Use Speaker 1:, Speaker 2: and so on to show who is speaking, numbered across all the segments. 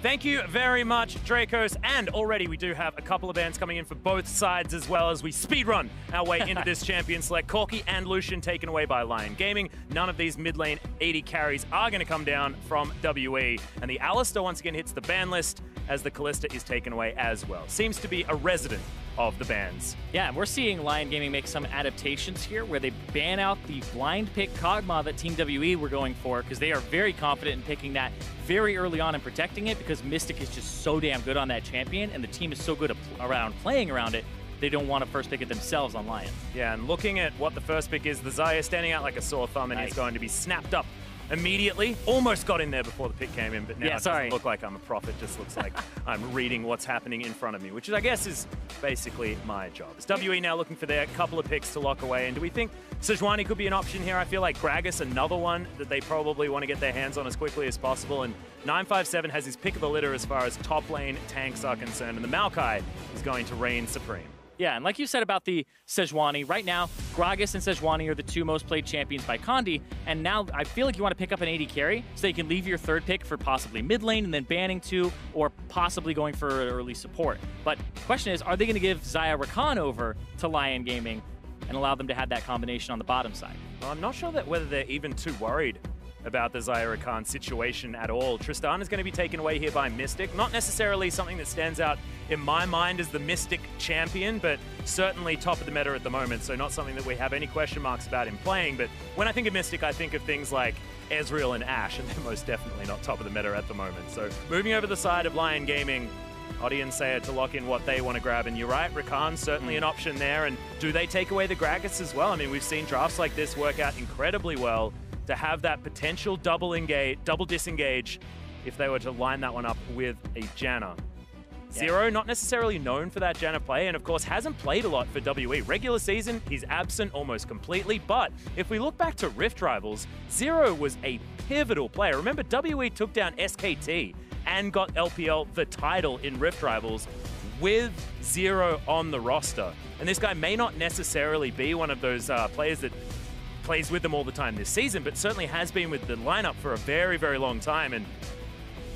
Speaker 1: Thank you very much, Dracos. And already we do have a couple of bans coming in for both sides as well as we speedrun our way into this champion select. Corki and Lucian taken away by Lyon Gaming. None of these mid lane 80 carries are going to come down from WE. And the Alistar once again hits the ban list as the Callista is taken away as well. Seems to be a resident of the bans.
Speaker 2: Yeah, and we're seeing Lyon Gaming make some adaptations here where they ban out the blind pick Kog'Maw that Team WE were going for because they are very confident in picking that very early on and protecting it because Mystic is just so damn good on that champion and the team is so good around playing around it, they don't want to first pick it themselves on Lyon.
Speaker 1: Yeah, and looking at what the first pick is, the Xayah standing out like a sore thumb and he's going to be snapped up immediately. Almost got in there before the pick came in, but now it doesn't look like I'm a prophet. Just looks like I'm reading what's happening in front of me, which I guess is basically my job. Is WE now looking for their couple of picks to lock away? And do we think Sejuani could be an option here? I feel like Gragas, another one that they probably want to get their hands on as quickly as possible. And 957 has his pick of the litter as far as top lane tanks are concerned. And the Maokai is going to reign supreme.
Speaker 2: Yeah, and like you said about the Sejuani, right now, Gragas and Sejuani are the two most played champions by Condi, and now I feel like you want to pick up an 80 carry so you can leave your third pick for possibly mid lane and then banning two, or possibly going for early support. But the question is, are they going to give Xayah Rakan over to Lyon Gaming and allow them to have that combination on the bottom side?
Speaker 1: Well, I'm not sure that whether they're even too worried about the Xayah Rakan situation at all. Tristan is going to be taken away here by Mystic. Not necessarily something that stands out in my mind as the Mystic champion, but certainly top of the meta at the moment, so not something that we have any question marks about him playing. But when I think of Mystic, I think of things like Ezreal and Ashe, and they're most definitely not top of the meta at the moment. So moving over the side of Lyon Gaming, Odi and Saya to lock in what they want to grab. And you're right, Rakan's certainly an option there. And do they take away the Gragas as well? I mean, we've seen drafts like this work out incredibly well to have that potential double disengage if they were to line that one up with a Janna. Zero, not necessarily known for that Janna play, and of course hasn't played a lot for WE. Regular season, he's absent almost completely, but if we look back to Rift Rivals, Zero was a pivotal player. Remember, WE took down SKT and got LPL the title in Rift Rivals with Zero on the roster. And this guy may not necessarily be one of those players that plays with them all the time this season, but certainly has been with the lineup for a very, very long time, and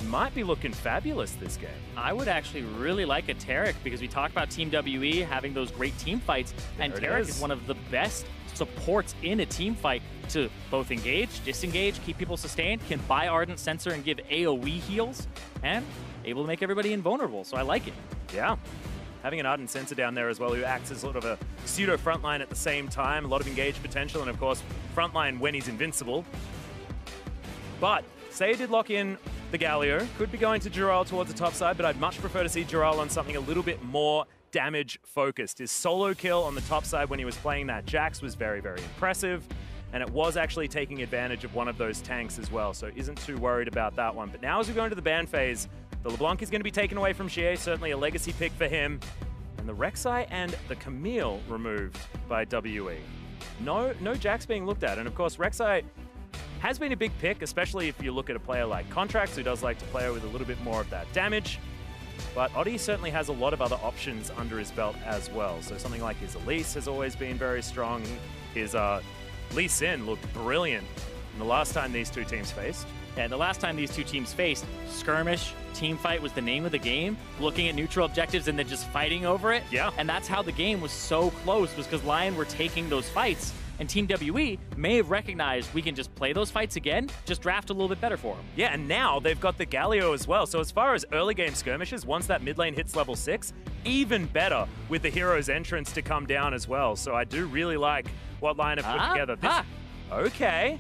Speaker 1: might be looking fabulous this game.
Speaker 2: I would actually really like a Taric because we talked about Team WE having those great team fights, and Taric is one of the best supports in a team fight to both engage, disengage, keep people sustained, can buy Ardent Sensor and give AoE heals, and able to make everybody invulnerable, so I like it.
Speaker 1: Yeah. Having an Ardent Sensor down there as well, who acts as sort of a pseudo frontline at the same time, a lot of engaged potential, and of course, frontline when he's invincible. But Saya did lock in the Galio. Could be going to Jural towards the top side, but I'd much prefer to see Jural on something a little bit more damage focused. His solo kill on the top side when he was playing that Jax was very, very impressive, and it was actually taking advantage of one of those tanks as well, so isn't too worried about that one. But now as we go into the ban phase, the LeBlanc is going to be taken away from Xie, certainly a legacy pick for him. And the Rek'Sai and the Camille removed by WE. No Jax being looked at. And of course, Rek'Sai has been a big pick, especially if you look at a player like Contracts, who does like to play with a little bit more of that damage. But Odi certainly has a lot of other options under his belt as well. So something like his Elise has always been very strong. His Lee Sin looked brilliant in the last time these two teams faced.
Speaker 2: And the last time these two teams faced, skirmish, team fight was the name of the game, looking at neutral objectives and then just fighting over it.
Speaker 1: Yeah.
Speaker 2: And that's how the game was so close, was because Lyon were taking those fights, and Team WE may have recognized we can just play those fights again, just draft a little bit better for them.
Speaker 1: Yeah, and now they've got the Galio as well. So as far as early game skirmishes, once that mid lane hits level 6, even better with the hero's entrance to come down as well. So I do really like what Lyon have put together. Okay.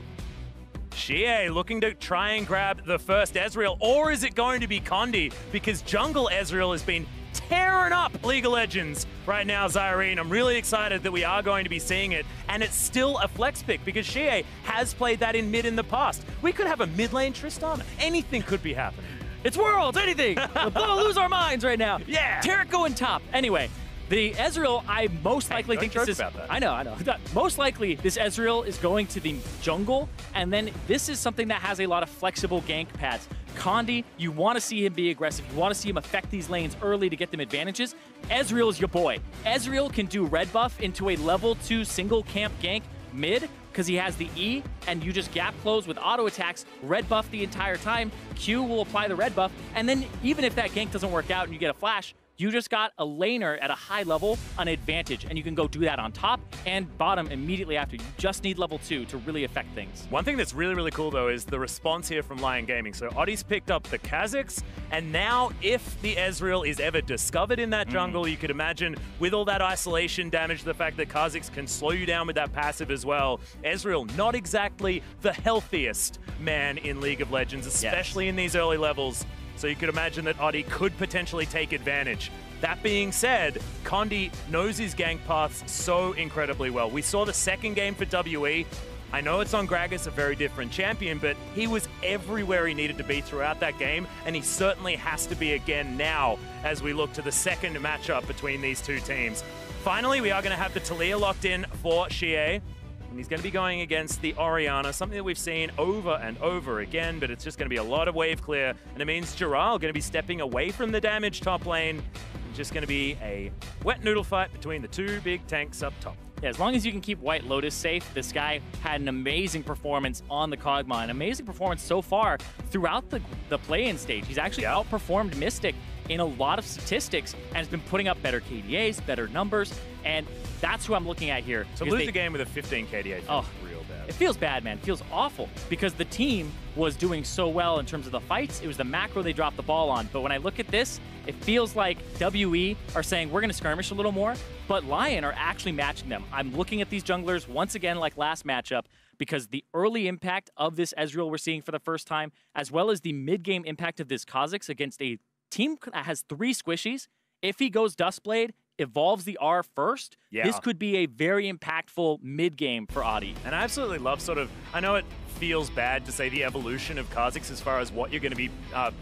Speaker 1: Xie looking to try and grab the first Ezreal, or is it going to be Condi? Because jungle Ezreal has been tearing up League of Legends right now, Zyrene. I'm really excited that we are going to be seeing it, and it's still a flex pick because Xie has played that in mid in the past. We could have a mid lane Tristana. Anything could be happening.
Speaker 2: It's Worlds, anything! We'll lose our minds right now.
Speaker 1: Yeah!
Speaker 2: Taric going top. Anyway, the Ezreal, I most likely think this is...
Speaker 1: about that.
Speaker 2: I know. Most likely, this Ezreal is going to the jungle, and then this is something that has a lot of flexible gank paths. Condi, you want to see him be aggressive. You want to see him affect these lanes early to get them advantages. Ezreal's your boy. Ezreal can do red buff into a level 2 single camp gank mid, because he has the E, and you just gap close with auto attacks, red buff the entire time, Q will apply the red buff, and then even if that gank doesn't work out and you get a flash, you just got a laner at a high level an advantage, and you can go do that on top and bottom immediately after. You just need level 2 to really affect things.
Speaker 1: One thing that's really, really cool, though, is the response here from Lyon Gaming. So Oddi's picked up the Kazakhs, and now if the Ezreal is ever discovered in that jungle, you could imagine with all that isolation damage, the fact that Kazakhs can slow you down with that passive as well. Ezreal, not exactly the healthiest man in League of Legends, especially in these early levels. So you could imagine that Oddi could potentially take advantage. That being said, Condi knows his gank paths so incredibly well. We saw the second game for WE. I know it's on Gragas, a very different champion, but he was everywhere he needed to be throughout that game, and he certainly has to be again now as we look to the second matchup between these two teams. Finally, we are going to have the Talia locked in for Xie. And he's going to be going against the Orianna, something that we've seen over and over again, but it's just going to be a lot of wave clear. And it means Giral going to be stepping away from the damage top lane. It's just going to be a wet noodle fight between the two big tanks up top.
Speaker 2: Yeah, as long as you can keep White Lotus safe, this guy had an amazing performance on the Kog'Maw, an amazing performance so far throughout the play-in stage. He's actually outperformed Mystic in a lot of statistics and has been putting up better KDAs, better numbers, and that's who I'm looking at here.
Speaker 1: To lose the game with a 15 KDA feels real bad.
Speaker 2: It feels bad, man. It feels awful because the team was doing so well in terms of the fights. It was the macro they dropped the ball on. But when I look at this, it feels like WE are saying we're going to skirmish a little more, but Lyon are actually matching them. I'm looking at these junglers once again like last matchup because the early impact of this Ezreal we're seeing for the first time, as well as the mid-game impact of this Kazakhs against a team that has 3 squishies. If he goes Duskblade, evolves the R first, this could be a very impactful mid-game for Oddi.
Speaker 1: And I absolutely love I know it feels bad to say the evolution of Kazakhs as far as what you're going to be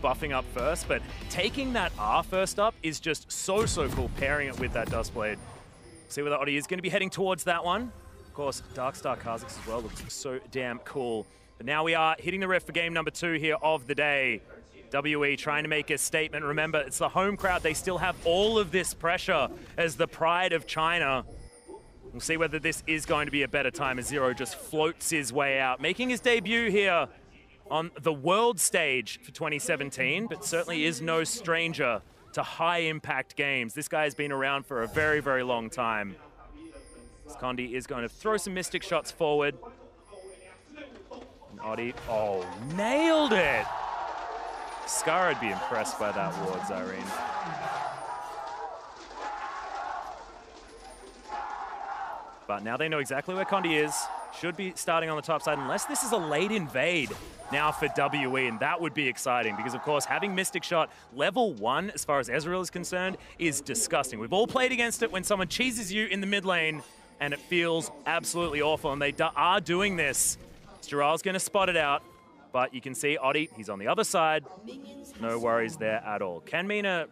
Speaker 1: buffing up first, but taking that R first up is just so cool, pairing it with that Duskblade. See where the Oddi is going to be heading towards that one. Of course, Darkstar Kazakhs as well looks so damn cool. But now we are hitting the ref for game number 2 here of the day. WE trying to make a statement. Remember, it's the home crowd. They still have all of this pressure as the pride of China. We'll see whether this is going to be a better time as Zero just floats his way out, making his debut here on the world stage for 2017, but certainly is no stranger to high-impact games. This guy has been around for a very, very long time. Condi is going to throw some Mystic shots forward. And Oddi, nailed it! Scar would be impressed by that ward, Zyrene. But now they know exactly where Condi is. Should be starting on the top side, unless this is a late invade now for WE, and that would be exciting because, of course, having Mystic Shot level 1, as far as Ezreal is concerned, is disgusting. We've all played against it when someone cheeses you in the mid lane, and it feels absolutely awful, and they are doing this. Giral's going to spot it out. But you can see Oddi, he's on the other side. No worries there at all. Can mean a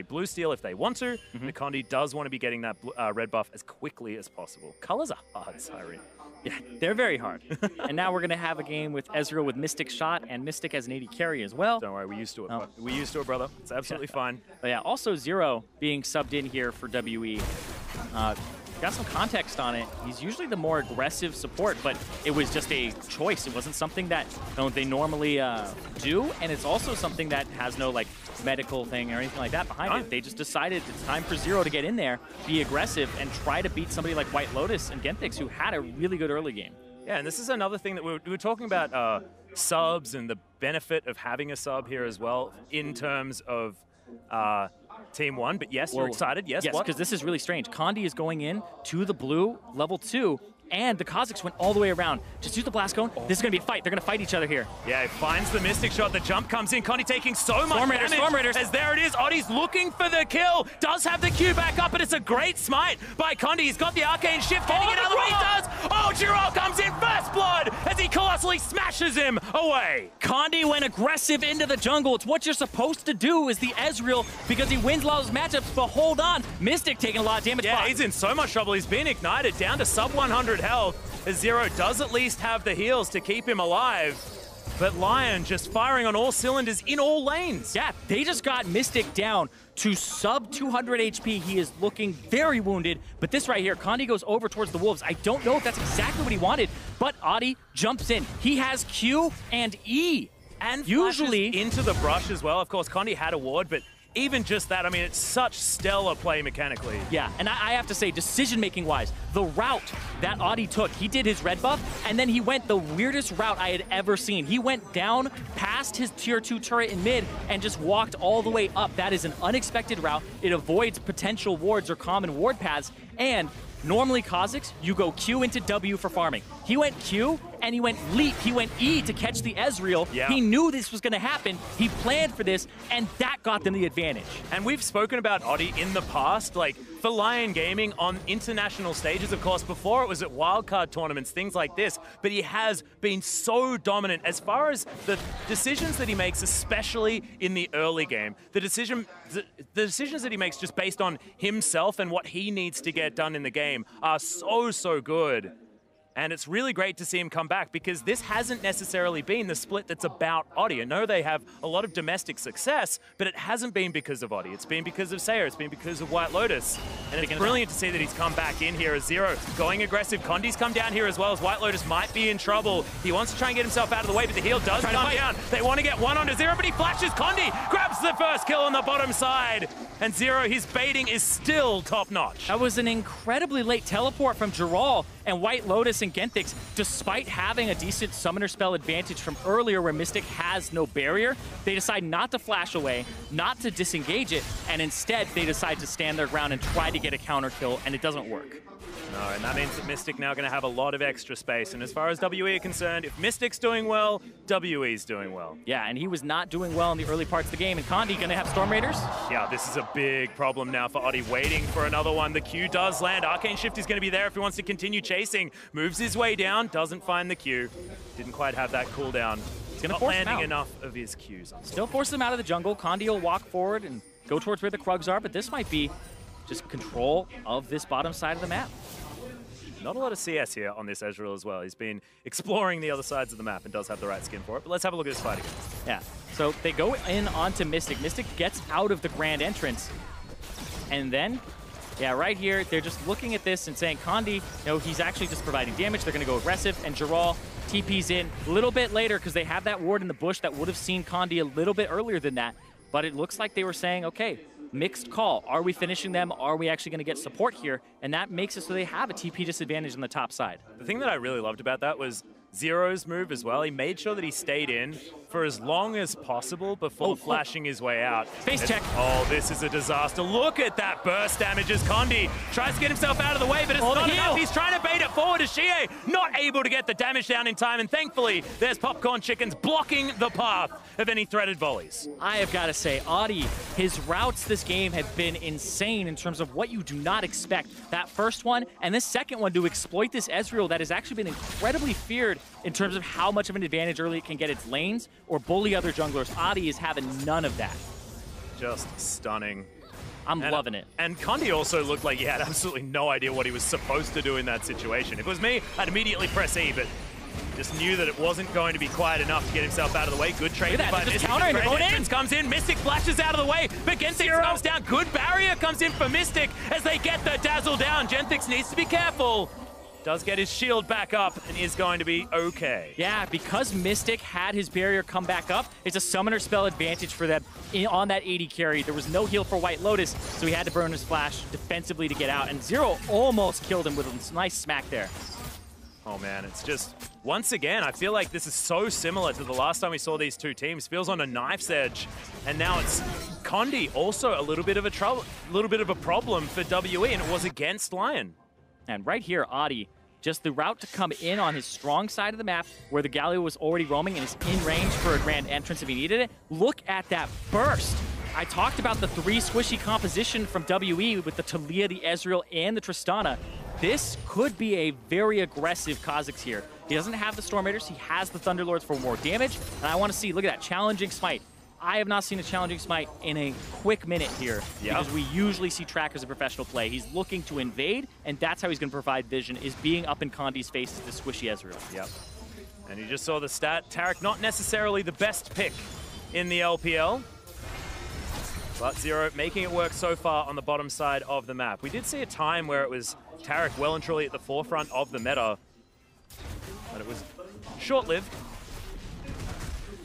Speaker 1: blue steal if they want to. But Condi does want to be getting that red buff as quickly as possible. Colors are hard, Siren.
Speaker 2: Yeah, they're very hard. And now we're going to have a game with Ezreal with Mystic Shot and Mystic as an AD carry as well.
Speaker 1: Don't worry, we used to it. We used to it, brother. It's absolutely fine.
Speaker 2: But yeah, also Zero being subbed in here for WE. Got some context on it. He's usually the more aggressive support, but it was just a choice. It wasn't something that they normally do, and it's also something that has no like medical thing or anything like that behind it. They just decided it's time for Zero to get in there, be aggressive, and try to beat somebody like White Lotus and Genthix, who had a really good early game.
Speaker 1: Yeah, and this is another thing that we were talking about subs and the benefit of having a sub here as well in terms of Team 1, but yes, you're excited. Yes,
Speaker 2: because this is really strange. Condi is going in to the blue, level 2, and the Kazakhs went all the way around. Just use the blast cone. This is going to be a fight. They're going to fight each other here.
Speaker 1: Yeah, he finds the Mystic Shot. The jump comes in. Condi taking so much damage.
Speaker 2: Storm Raiders.
Speaker 1: As there it is. Oddi's looking for the kill. Does have the Q back up, but it's a great smite by Condi. He's got the Arcane Shift. Getting another one. He does. Oh, Giral comes in first blood as he colossally smashes him away.
Speaker 2: Condi went aggressive into the jungle. It's what you're supposed to do as the Ezreal because he wins a lot of those matchups, but hold on. Mystic taking a lot of damage.
Speaker 1: Yeah, he's in so much trouble. He's been ignited down to sub 100 health. As Zero does at least have the heals to keep him alive. But Lyon just firing on all cylinders in all lanes.
Speaker 2: Yeah, they just got Mystic down to sub 200 HP. He is looking very wounded, but this right here, Condi goes over towards the Wolves. I don't know if that's exactly what he wanted, but Adi jumps in. He has Q and E.
Speaker 1: And usually into the brush as well. Of course, Condi had a ward, but even just that, I mean, it's such stellar play mechanically.
Speaker 2: Yeah, and I have to say, decision-making wise, the route that Adi took, he did his red buff, and then he went the weirdest route I had ever seen. He went down past his tier 2 turret in mid and just walked all the way up. That is an unexpected route. It avoids potential wards or common ward paths, and normally Kha'Zix, you go Q into W for farming. He went Q, and he went leap, he went E to catch the Ezreal.
Speaker 1: Yeah.
Speaker 2: He knew this was going to happen. He planned for this, and that got them the advantage.
Speaker 1: And we've spoken about Adi in the past, like for Lyon Gaming on international stages, of course. Before it was at wildcard tournaments, things like this. But he has been so dominant as far as the decisions that he makes, especially in the early game. The decisions that he makes just based on himself and what he needs to get done in the game are so good. And it's really great to see him come back because this hasn't necessarily been the split that's about Adi. I know they have a lot of domestic success, but it hasn't been because of Adi. It's been because of Sayer. It's been because of White Lotus. And it's brilliant to see that he's come back in here as Zero. Going aggressive. Condi's come down here as well as White Lotus might be in trouble. He wants to try and get himself out of the way, but the heal does come down. They want to get one onto Zero, but he flashes. Condi grabs the first kill on the bottom side. And Zero, his baiting is still top-notch.
Speaker 2: That was an incredibly late teleport from Giral, and White Lotus and Genthix, despite having a decent summoner spell advantage from earlier where Mystic has no barrier, they decide not to flash away, not to disengage it, and instead they decide to stand their ground and try to get a counter kill, and it doesn't work.
Speaker 1: No, and that means that Mystic now going to have a lot of extra space. And as far as WE are concerned, if Mystic's doing well, WE's doing well.
Speaker 2: Yeah, and he was not doing well in the early parts of the game. And Condi going to have Storm Raiders?
Speaker 1: Yeah, this is a big problem now for Adi, waiting for another one. The Q does land. Arcane Shift is going to be there if he wants to continue chasing. Moves his way down, doesn't find the Q. Didn't quite have that cooldown.
Speaker 2: He's going to force
Speaker 1: landing
Speaker 2: him out.
Speaker 1: enough of his Qs.
Speaker 2: Still forces him out of the jungle. Condi will walk forward and go towards where the Krugs are, but this might be just control of this bottom side of the map.
Speaker 1: Not a lot of CS here on this Ezreal as well. He's been exploring the other sides of the map and does have the right skin for it. But let's have a look at this fight again.
Speaker 2: Yeah, so they go in onto Mystic. Mystic gets out of the grand entrance. And then, yeah, right here, they're just looking at this and saying, Condi, he's actually just providing damage. They're going to go aggressive. And Giral TP's in a little bit later because they have that ward in the bush that would have seen Condi a little bit earlier than that. But it looks like they were saying, okay, mixed call. Are we finishing them? Are we actually going to get support here? And that makes it so they have a TP disadvantage on the top side.
Speaker 1: The thing that I really loved about that was Zero's move as well. He made sure that he stayed in for as long as possible before flashing his way out.
Speaker 2: Face check.
Speaker 1: Oh, this is a disaster. Look at that burst damage as Condi tries to get himself out of the way, but it's not enough. He's trying to bait it forward as Shie not able to get the damage down in time, and thankfully, there's Popcorn Chickens blocking the path of any threaded volleys.
Speaker 2: I have got to say, Adi, his routes this game have been insane in terms of what you do not expect. That first one, and this second one to exploit this Ezreal that has actually been incredibly feared in terms of how much of an advantage early it can get its lanes or bully other junglers. Adi is having none of that.
Speaker 1: Just stunning.
Speaker 2: I'm loving it.
Speaker 1: And Condi also looked like he had absolutely no idea what he was supposed to do in that situation. If it was me, I'd immediately press E, but just knew that it wasn't going to be quite enough to get himself out of the way. Good trade by Mystic.
Speaker 2: Countering, they're going in.
Speaker 1: Comes in, Mystic flashes out of the way, but Genthix comes down. Good barrier comes in for Mystic as they get the dazzle down. Genthix needs to be careful. Does get his shield back up and is going to be okay.
Speaker 2: Yeah, because Mystic had his barrier come back up, it's a summoner spell advantage for them on that 80 carry. There was no heal for White Lotus, so he had to burn his flash defensively to get out, and Zero almost killed him with a nice smack there.
Speaker 1: Oh man, it's just, once again, I feel like this is so similar to the last time we saw these two teams. Feels on a knife's edge, and now it's Condi also a little bit of a problem for WE, and it was against Lyon.
Speaker 2: And right here, Adi, just the route to come in on his strong side of the map where the Galio was already roaming and is in range for a grand entrance if he needed it. Look at that burst. I talked about the 3 squishy composition from WE with the Taliyah, the Ezreal, and the Tristana. This could be a very aggressive Kha'Zix here. He doesn't have the Storm Raiders, he has the Thunderlords for more damage, and I want to see, look at that, challenging smite. I have not seen a challenging smite in a quick minute here because we usually see trackers in professional play. He's looking to invade, and that's how he's going to provide vision, is being up in Condi's face as the squishy Ezreal.
Speaker 1: Yep. And you just saw the stat. Tarek not necessarily the best pick in the LPL. But Zero making it work so far on the bottom side of the map. We did see a time where it was Tarek well and truly at the forefront of the meta. But it was short-lived.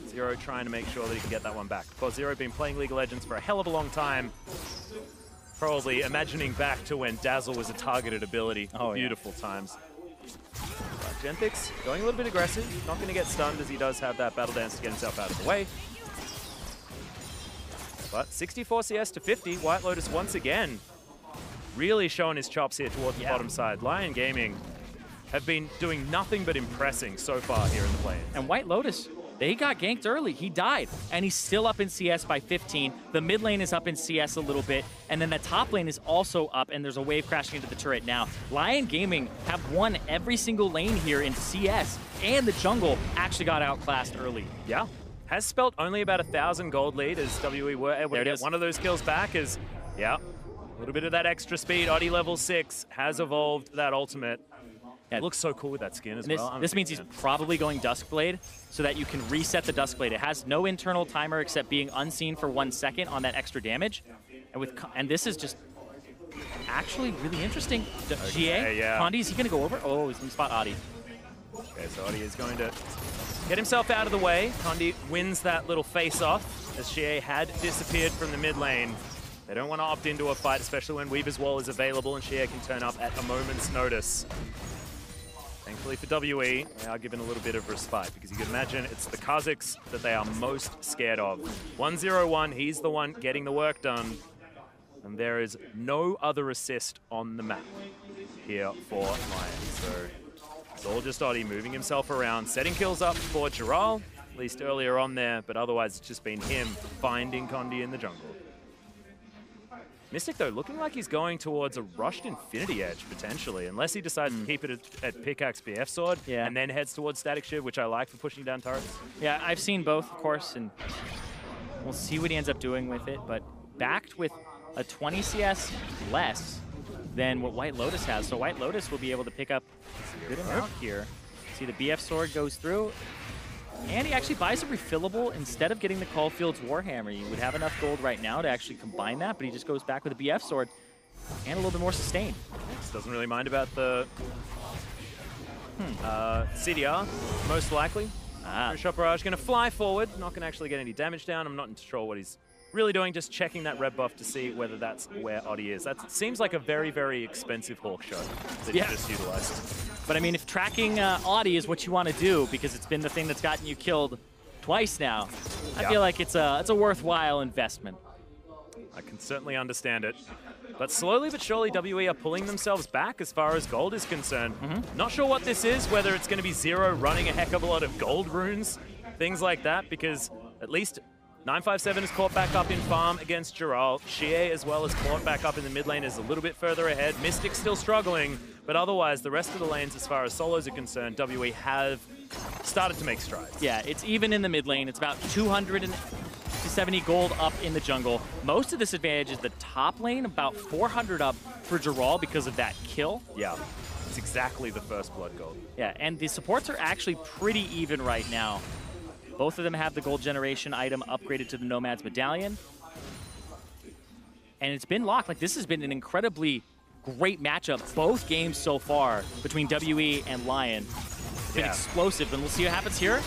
Speaker 1: Zero trying to make sure that he can get that one back. Of course, Zero been playing League of Legends for a hell of a long time. Probably imagining back to when Dazzle was a targeted ability. Oh, beautiful times. Genthix going a little bit aggressive, not going to get stunned as he does have that Battle Dance to get himself out of the way. But 64 CS to 50, White Lotus once again really showing his chops here towards the bottom side. Lyon Gaming have been doing nothing but impressing so far here in the play-ins.
Speaker 2: And White Lotus, they got ganked early. He died, and he's still up in CS by 15. The mid lane is up in CS a little bit, and then the top lane is also up, and there's a wave crashing into the turret now. Lyon Gaming have won every single lane here in CS, and the jungle actually got outclassed early.
Speaker 1: Yeah. Has spelt only about 1,000 gold lead as WE were able to get one of those kills back as, a little bit of that extra speed. Oddie level 6 has evolved that ultimate. It looks so cool with that skin as well.
Speaker 2: This means he's probably going Duskblade so that you can reset the Duskblade. It has no internal timer except being unseen for 1 second on that extra damage. And this is just actually really interesting. GA, Condi, is he going to go over? Oh, he's going to spot Oddie.
Speaker 1: Okay, so Oddie is going to get himself out of the way. Condi wins that little face-off as Xie had disappeared from the mid lane. They don't want to opt into a fight, especially when Weaver's Wall is available and Xie can turn up at a moment's notice. Thankfully for WE, they are given a little bit of respite because you can imagine it's the Kazakhs that they are most scared of. 1-0-1, he's the one getting the work done. And there is no other assist on the map here for Lyon. So it's all just Oddie moving himself around, setting kills up for Giral, at least earlier on there, but otherwise it's just been him finding Condi in the jungle. Mystic, though, looking like he's going towards a rushed Infinity Edge, potentially, unless he decides to keep it at Pickaxe BF Sword and then heads towards Static Shiv, which I like for pushing down turrets.
Speaker 2: Yeah, I've seen both, of course, and we'll see what he ends up doing with it, but backed with a 20 CS less than what White Lotus has, so White Lotus will be able to pick up a good amount here. See, the BF Sword goes through, and he actually buys a refillable instead of getting the Caulfield's Warhammer. You would have enough gold right now to actually combine that, but he just goes back with a BF Sword and a little bit more sustain.
Speaker 1: Doesn't really mind about the CDR, most likely. Shot Barrage going to fly forward, not going to actually get any damage down. I'm not sure what he's really doing, just checking that red buff to see whether that's where Oddie is. That seems like a very, very expensive Hawk shot that he just utilized.
Speaker 2: But I mean, if tracking Oddie is what you want to do, because it's been the thing that's gotten you killed twice now, I feel like it's a worthwhile investment.
Speaker 1: I can certainly understand it. But slowly but surely, WE are pulling themselves back as far as gold is concerned. Not sure what this is, whether it's going to be Zero running a heck of a lot of gold runes, things like that, because at least 957 is caught back up in farm against Giral. Xie as well is caught back up in the mid lane, is a little bit further ahead. Mystic's still struggling, but otherwise the rest of the lanes as far as solos are concerned, WE have started to make strides.
Speaker 2: Yeah, it's even in the mid lane. It's about 270 gold up in the jungle. Most of this advantage is the top lane, about 400 up for Giral because of that kill.
Speaker 1: Yeah, it's exactly the first blood gold.
Speaker 2: Yeah, and the supports are actually pretty even right now. Both of them have the gold generation item upgraded to the Nomad's Medallion. And it's been locked. Like, this has been an incredibly great matchup, both games so far, between WE and Lyon. It's been explosive, and we'll see what happens here.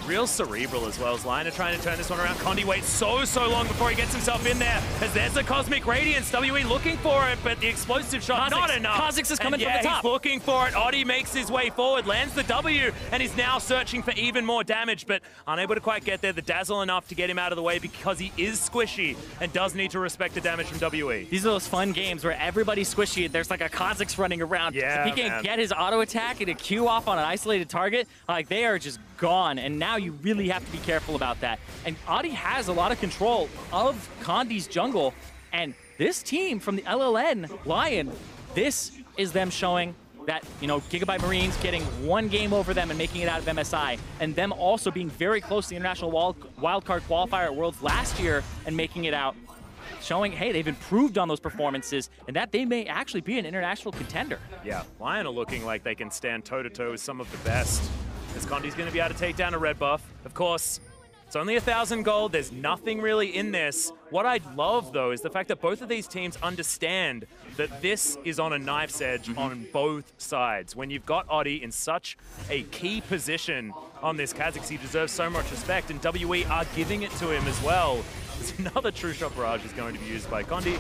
Speaker 1: Real cerebral as well as Lyon are trying to turn this one around. Condi waits so long before he gets himself in there, as there's the Cosmic Radiance. WE looking for it, but the explosive shot, not enough.
Speaker 2: Kha'Zix is coming from the top.
Speaker 1: He's looking for it. Oddie makes his way forward, lands the W, and he's now searching for even more damage, but unable to quite get there. The Dazzle enough to get him out of the way because he is squishy and does need to respect the damage from WE.
Speaker 2: These are those fun games where everybody's squishy. There's like a Kha'Zix running around.
Speaker 1: Yeah,
Speaker 2: if he can't get his auto attack and a Q off on an isolated target, like, they are just gone, and now you really have to be careful about that. And Oddie has a lot of control of Condi's jungle, and this team from the LLN, Lyon, this is them showing that, you know, Gigabyte Marines getting one game over them and making it out of MSI, and them also being very close to the International Wildcard Qualifier at Worlds last year and making it out, showing, hey, they've improved on those performances and that they may actually be an international contender.
Speaker 1: Yeah, Lyon are looking like they can stand toe-to-toe with some of the best as Condi's going to be able to take down a red buff. Of course, it's only 1,000 gold. There's nothing really in this. What I love, though, is the fact that both of these teams understand that this is on a knife's edge on both sides. When you've got Oddie in such a key position on this Kha'Zix, he deserves so much respect, and WE are giving it to him as well. There's another True Shot Barrage is going to be used by Condi.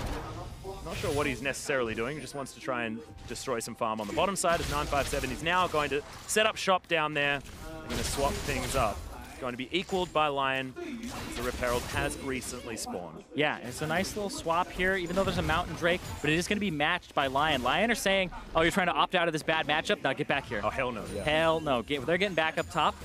Speaker 1: Not sure what he's necessarily doing. He just wants to try and destroy some farm on the bottom side as 957 is now going to set up shop down there. They're going to swap things up. Going to be equaled by Lyon. The Rip Herald has recently spawned. Yeah,
Speaker 2: it's a nice little swap here, even though there's a Mountain Drake, but it is going to be matched by Lyon. Lyon are saying, oh, you're trying to opt out of this bad matchup? Now get back here.
Speaker 1: Oh, hell no. Yeah.
Speaker 2: Hell no. They're getting back up top.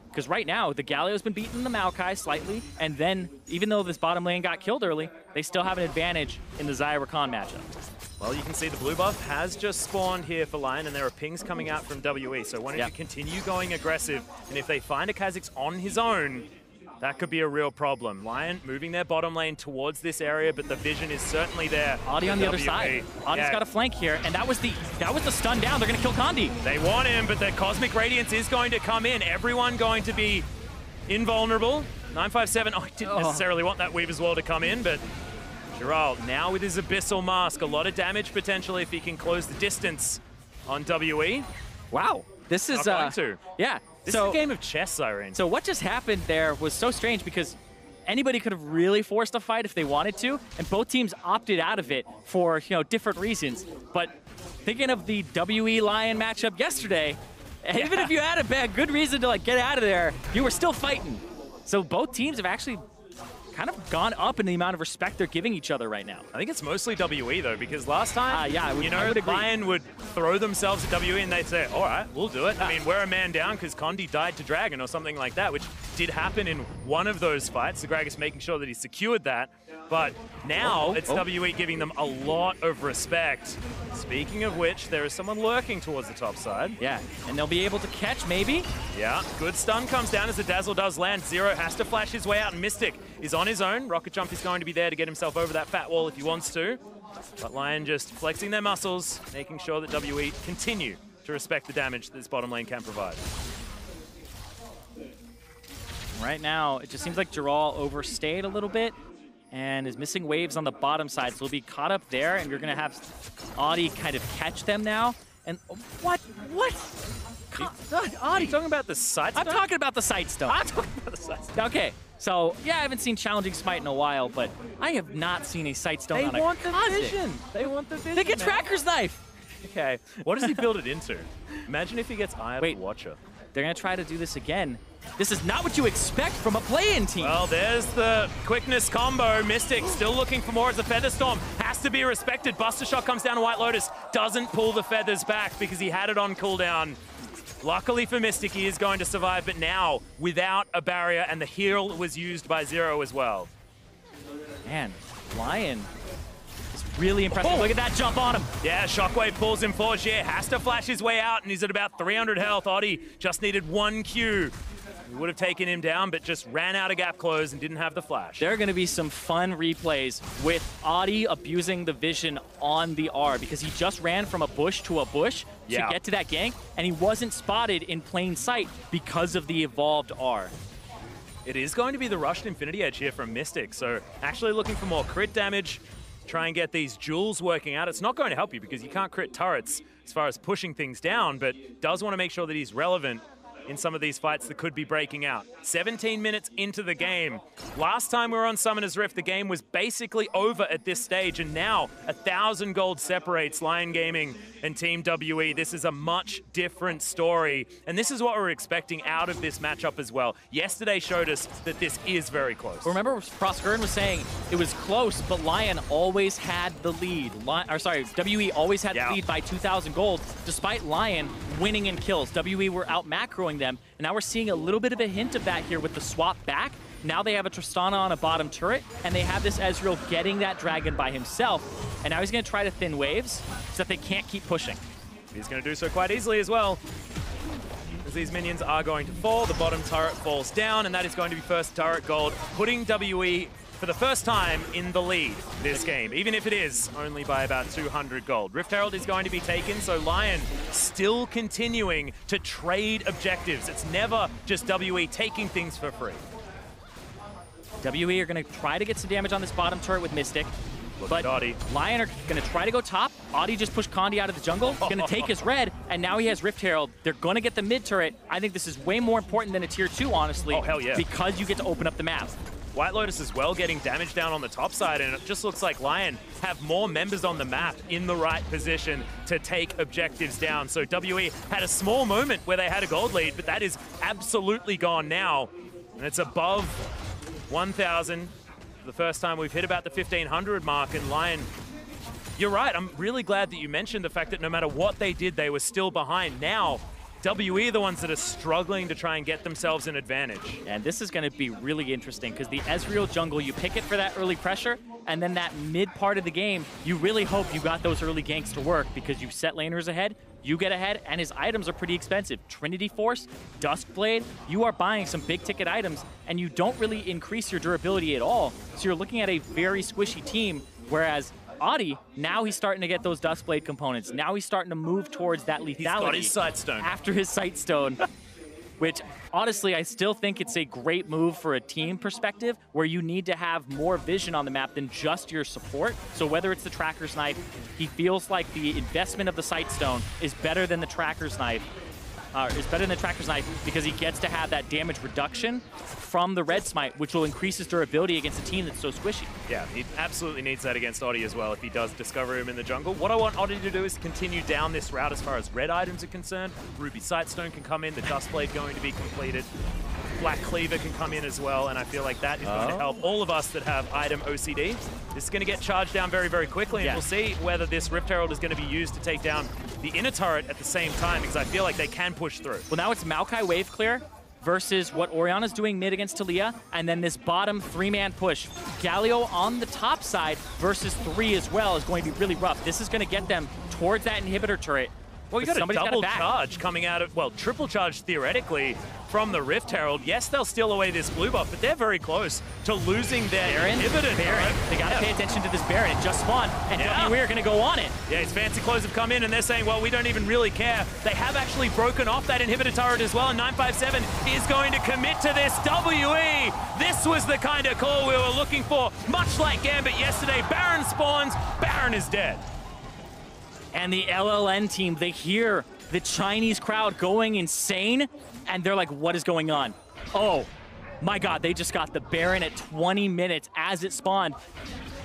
Speaker 2: Because right now, the Galio's been beating the Maokai slightly, and then, even though this bottom lane got killed early, they still have an advantage in the Xayah Rakan matchup.
Speaker 1: Well, you can see the blue buff has just spawned here for Lyon, and there are pings coming out from WE. So why don't you continue going aggressive, and if they find a Kha'Zix on his own, that could be a real problem. Lyon moving their bottom lane towards this area, but the vision is certainly there.
Speaker 2: Audi on the other side. Audi's got a flank here, and that was the stun down. They're going to kill Condi.
Speaker 1: They want him, but the Cosmic Radiance is going to come in. Everyone going to be invulnerable. 957, oh, I didn't necessarily want that Weaver's Wall to come in, but Gerald now with his Abyssal Mask. A lot of damage potentially if he can close the distance on WE.
Speaker 2: Wow. This is, yeah.
Speaker 1: This is a game of chess, Irene.
Speaker 2: So what just happened there was so strange because anybody could have really forced a fight if they wanted to, and both teams opted out of it for different reasons. But thinking of the WE Lyon matchup yesterday, even if you had a good reason to get out of there, you were still fighting. So both teams have actually kind of gone up in the amount of respect they're giving each other right now.
Speaker 1: I think it's mostly WE, though, because last time,
Speaker 2: I would
Speaker 1: Lyon would throw themselves at WE and they'd say, all right, we'll do it. I mean, we're a man down because Condi died to Dragon or something like that, which did happen in one of those fights. Sagragas making sure that he secured that. But now it's WE giving them a lot of respect. Speaking of which, there is someone lurking towards the top side.
Speaker 2: Yeah, and they'll be able to catch, maybe?
Speaker 1: Yeah, good stun comes down as the Dazzle does land. Zero has to flash his way out, and Mystic is on his own. Rocket Jump is going to be there to get himself over that fat wall if he wants to. But Lyon just flexing their muscles, making sure that WE continue to respect the damage that this bottom lane can provide.
Speaker 2: Right now, it just seems like Gerald overstayed a little bit and is missing waves on the bottom side, so he'll be caught up there, and you're going to have Audi kind of catch them now. And what?
Speaker 1: Audi, you talking about the sight stone?
Speaker 2: I'm talking about the sight stone.
Speaker 1: I'm talking about the sight stone.
Speaker 2: Okay, so yeah, I haven't seen Challenging Smite in a while, but I have not seen a sight stone on a
Speaker 1: want the vision. They want the vision.
Speaker 2: They get Tracker's Knife.
Speaker 1: Okay, what does he build it into? Imagine if he gets Eye of the Watcher.
Speaker 2: They're going to try to do this again. This is not what you expect from a play-in team.
Speaker 1: Well, there's the quickness combo. Mystic still looking for more as the Feather Storm has to be respected. Buster Shot comes down to White Lotus. Doesn't pull the feathers back because he had it on cooldown. Luckily for Mystic, he is going to survive, but now without a barrier, and the heal was used by Zero as well.
Speaker 2: Man, Lyon is really impressive. Look at that jump on him.
Speaker 1: Yeah, Shockwave pulls him forward. Yeah, has to flash his way out, and he's at about 300 health. Oddie just needed one Q. We would have taken him down, but just ran out of gap close and didn't have the flash.
Speaker 2: There are going to be some fun replays with Audi abusing the vision on the R because he just ran from a bush to a bush to get to that gank, and he wasn't spotted in plain sight because of the evolved R.
Speaker 1: It is going to be the rushed Infinity Edge here from Mystic, so actually looking for more crit damage, try and get these jewels working out. It's not going to help you because you can't crit turrets as far as pushing things down, but does want to make sure that he's relevant in some of these fights that could be breaking out. 17 minutes into the game. Last time we were on Summoner's Rift, the game was basically over at this stage, and now 1,000 gold separates Lyon Gaming and Team WE. This is a much different story, and this is what we're expecting out of this matchup as well. Yesterday showed us that this is very close.
Speaker 2: Remember, Proskern was saying it was close, but Lyon always had the lead. WE always had the lead by 2,000 gold, despite Lyon winning in kills. WE were out macroing them, and now we're seeing a little bit of a hint of that here with the swap back. Now they have a Tristana on a bottom turret, and they have this Ezreal getting that dragon by himself, and now he's going to try to thin waves so that they can't keep pushing.
Speaker 1: He's going to do so quite easily as well, as these minions are going to fall. The bottom turret falls down, and that is going to be first turret gold, putting WE for the first time in the lead this game, even if it is only by about 200 gold. Rift Herald is going to be taken, so Lyon still continuing to trade objectives. It's never just WE taking things for free.
Speaker 2: WE are going to try to get some damage on this bottom turret with Mystic. But Lyon are going to try to go top. Audi just pushed Condi out of the jungle. Going to take his red, and now he has Rift Herald. They're going to get the mid turret. I think this is way more important than a tier 2, honestly.
Speaker 1: Oh, hell yeah.
Speaker 2: Because you get to open up the map.
Speaker 1: White Lotus as well getting damage down on the top side, and it just looks like Lyon have more members on the map in the right position to take objectives down. So WE had a small moment where they had a gold lead, but that is absolutely gone now. And it's above 1,000. The first time we've hit about the 1,500 mark, and Lyon, you're right, I'm really glad that you mentioned the fact that no matter what they did, they were still behind. Now, WE are the ones that are struggling to try and get themselves an advantage. And
Speaker 2: this is going to be really interesting because the Ezreal jungle, you pick it for that early pressure, and then that mid part of the game, you really hope you got those early ganks to work because you set laners ahead, you get ahead, and his items are pretty expensive. Trinity Force, Duskblade, you are buying some big ticket items, and you don't really increase your durability at all. So you're looking at a very squishy team, whereas Audi, now he's starting to get those Duskblade components. Now he's starting to move towards that lethality. He's
Speaker 1: got his Sightstone.
Speaker 2: After his Sightstone, which honestly, I still think it's a great move for a team perspective where you need to have more vision on the map than just your support. So whether it's the Tracker's Knife, he feels like the investment of the Sightstone is better than the Tracker's Knife. Because he gets to have that damage reduction from the Red Smite, which will increase his durability against a team that's so squishy.
Speaker 1: Yeah, he absolutely needs that against Audi as well if he does discover him in the jungle. What I want Audi to do is continue down this route as far as red items are concerned. Ruby Sightstone can come in, the Duskblade going to be completed. Black Cleaver can come in as well, and I feel like that is going to help all of us that have item OCD. This is going to get charged down very, very quickly, and we'll see whether this Rift Herald is going to be used to take down the inner turret at the same time, because I feel like they can push through.
Speaker 2: Well, now it's Maokai wave clear versus what Orianna's doing mid against Talia, and then this bottom 3-man push. Galio on the top side versus 3 as well is going to be really rough. This is going to get them towards that inhibitor turret.
Speaker 1: Well, you got a double charge coming out of, well, triple charge theoretically from the Rift Herald. Yes, they'll steal away this blue buff, but they're very close to losing their inhibitor.
Speaker 2: Baron. They got to pay attention to this Baron. It just spawned, and WE are going to go on it.
Speaker 1: Yeah, his fancy clothes have come in, and they're saying, well, we don't even really care. They have actually broken off that inhibitor turret as well, and 957 is going to commit to this. WE, this was the kind of call we were looking for. Much like Gambit yesterday, Baron spawns, Baron is dead.
Speaker 2: And the LLN team, they hear the Chinese crowd going insane, and they're like, what is going on? Oh, my God, they just got the Baron at 20 minutes as it spawned.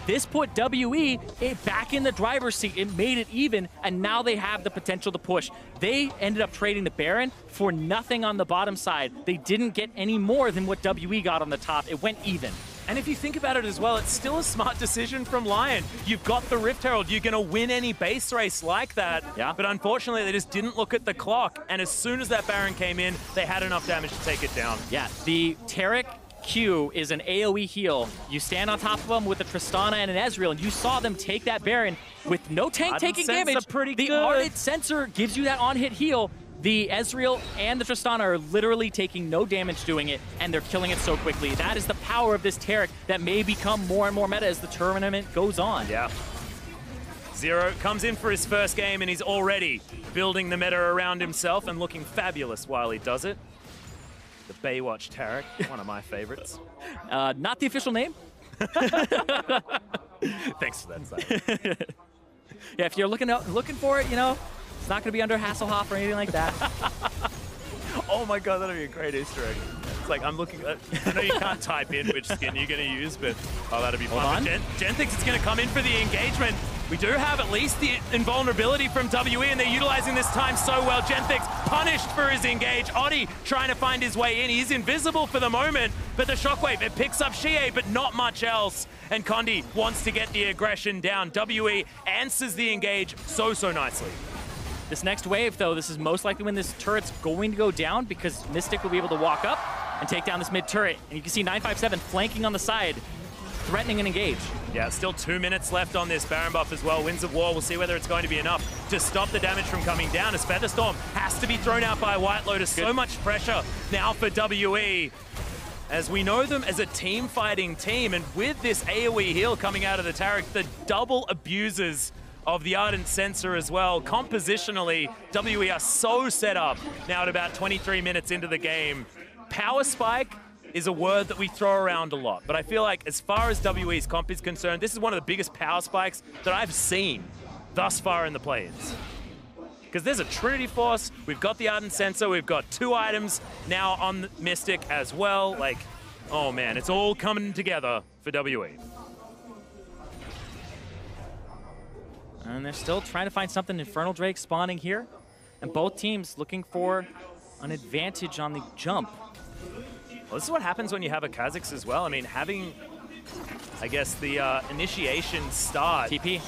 Speaker 2: This put WE back in the driver's seat. It made it even, and now they have the potential to push. They ended up trading the Baron for nothing on the bottom side. They didn't get any more than what WE got on the top. It went even.
Speaker 1: And if you think about it as well, it's still a smart decision from Lyon. You've got the Rift Herald. You're going to win any base race like that.
Speaker 2: Yeah.
Speaker 1: But unfortunately, they just didn't look at the clock. And as soon as that Baron came in, they had enough damage to take it down.
Speaker 2: Yeah, the Taric Q is an AoE heal. You stand on top of them with a Tristana and an Ezreal, and you saw them take that Baron with no tank taking damage. The Ardent Sensor gives you that on-hit heal. The Ezreal and the Tristana are literally taking no damage doing it, and they're killing it so quickly. That is the power of this Taric that may become more and more meta as the tournament goes on.
Speaker 1: Yeah. Zero comes in for his first game, and he's already building the meta around himself and looking fabulous while he does it. The Baywatch Taric, one of my favorites.
Speaker 2: Not the official name.
Speaker 1: Thanks for that, Simon.
Speaker 2: Yeah, if you're looking for it, you know, it's not going to be under Hasselhoff or anything like that.
Speaker 1: Oh my God, that'd be a great Easter egg. It's like, I'm looking at, I know you can't type in which skin you're going to use, but oh, that'd be fun. Jen thinks it's going to come in for the engagement. We do have at least the invulnerability from WE, and they're utilizing this time so well. Genthix punished for his engage. Audi trying to find his way in. He's invisible for the moment, but the shockwave, it picks up Shie, but not much else. And Condi wants to get the aggression down. WE answers the engage so nicely.
Speaker 2: This next wave, though, this is most likely when this turret's going to go down because Mystic will be able to walk up and take down this mid turret. And you can see 957 flanking on the side, threatening an engage.
Speaker 1: Yeah, still 2 minutes left on this Baron buff as well. Winds of War, we'll see whether it's going to be enough to stop the damage from coming down, as Featherstorm has to be thrown out by White Lotus. So much pressure now for WE. as we know them as a team fighting team, and with this AoE heal coming out of the Taric, the double abusers of the Ardent Sensor as well. Compositionally, WE are so set up now at about 23 minutes into the game. Power spike is a word that we throw around a lot, but I feel like as far as WE's comp is concerned, this is one of the biggest power spikes that I've seen thus far in the plays. Because there's a Trinity Force, we've got the Ardent Sensor, we've got 2 items now on the Mystic as well. Like, oh man, it's all coming together for WE.
Speaker 2: And they're still trying to find something. Infernal Drake spawning here, and both teams looking for an advantage on the jump.
Speaker 1: Well, this is what happens when you have a Kha'Zix as well. I mean, having, I guess, the initiation start
Speaker 2: TP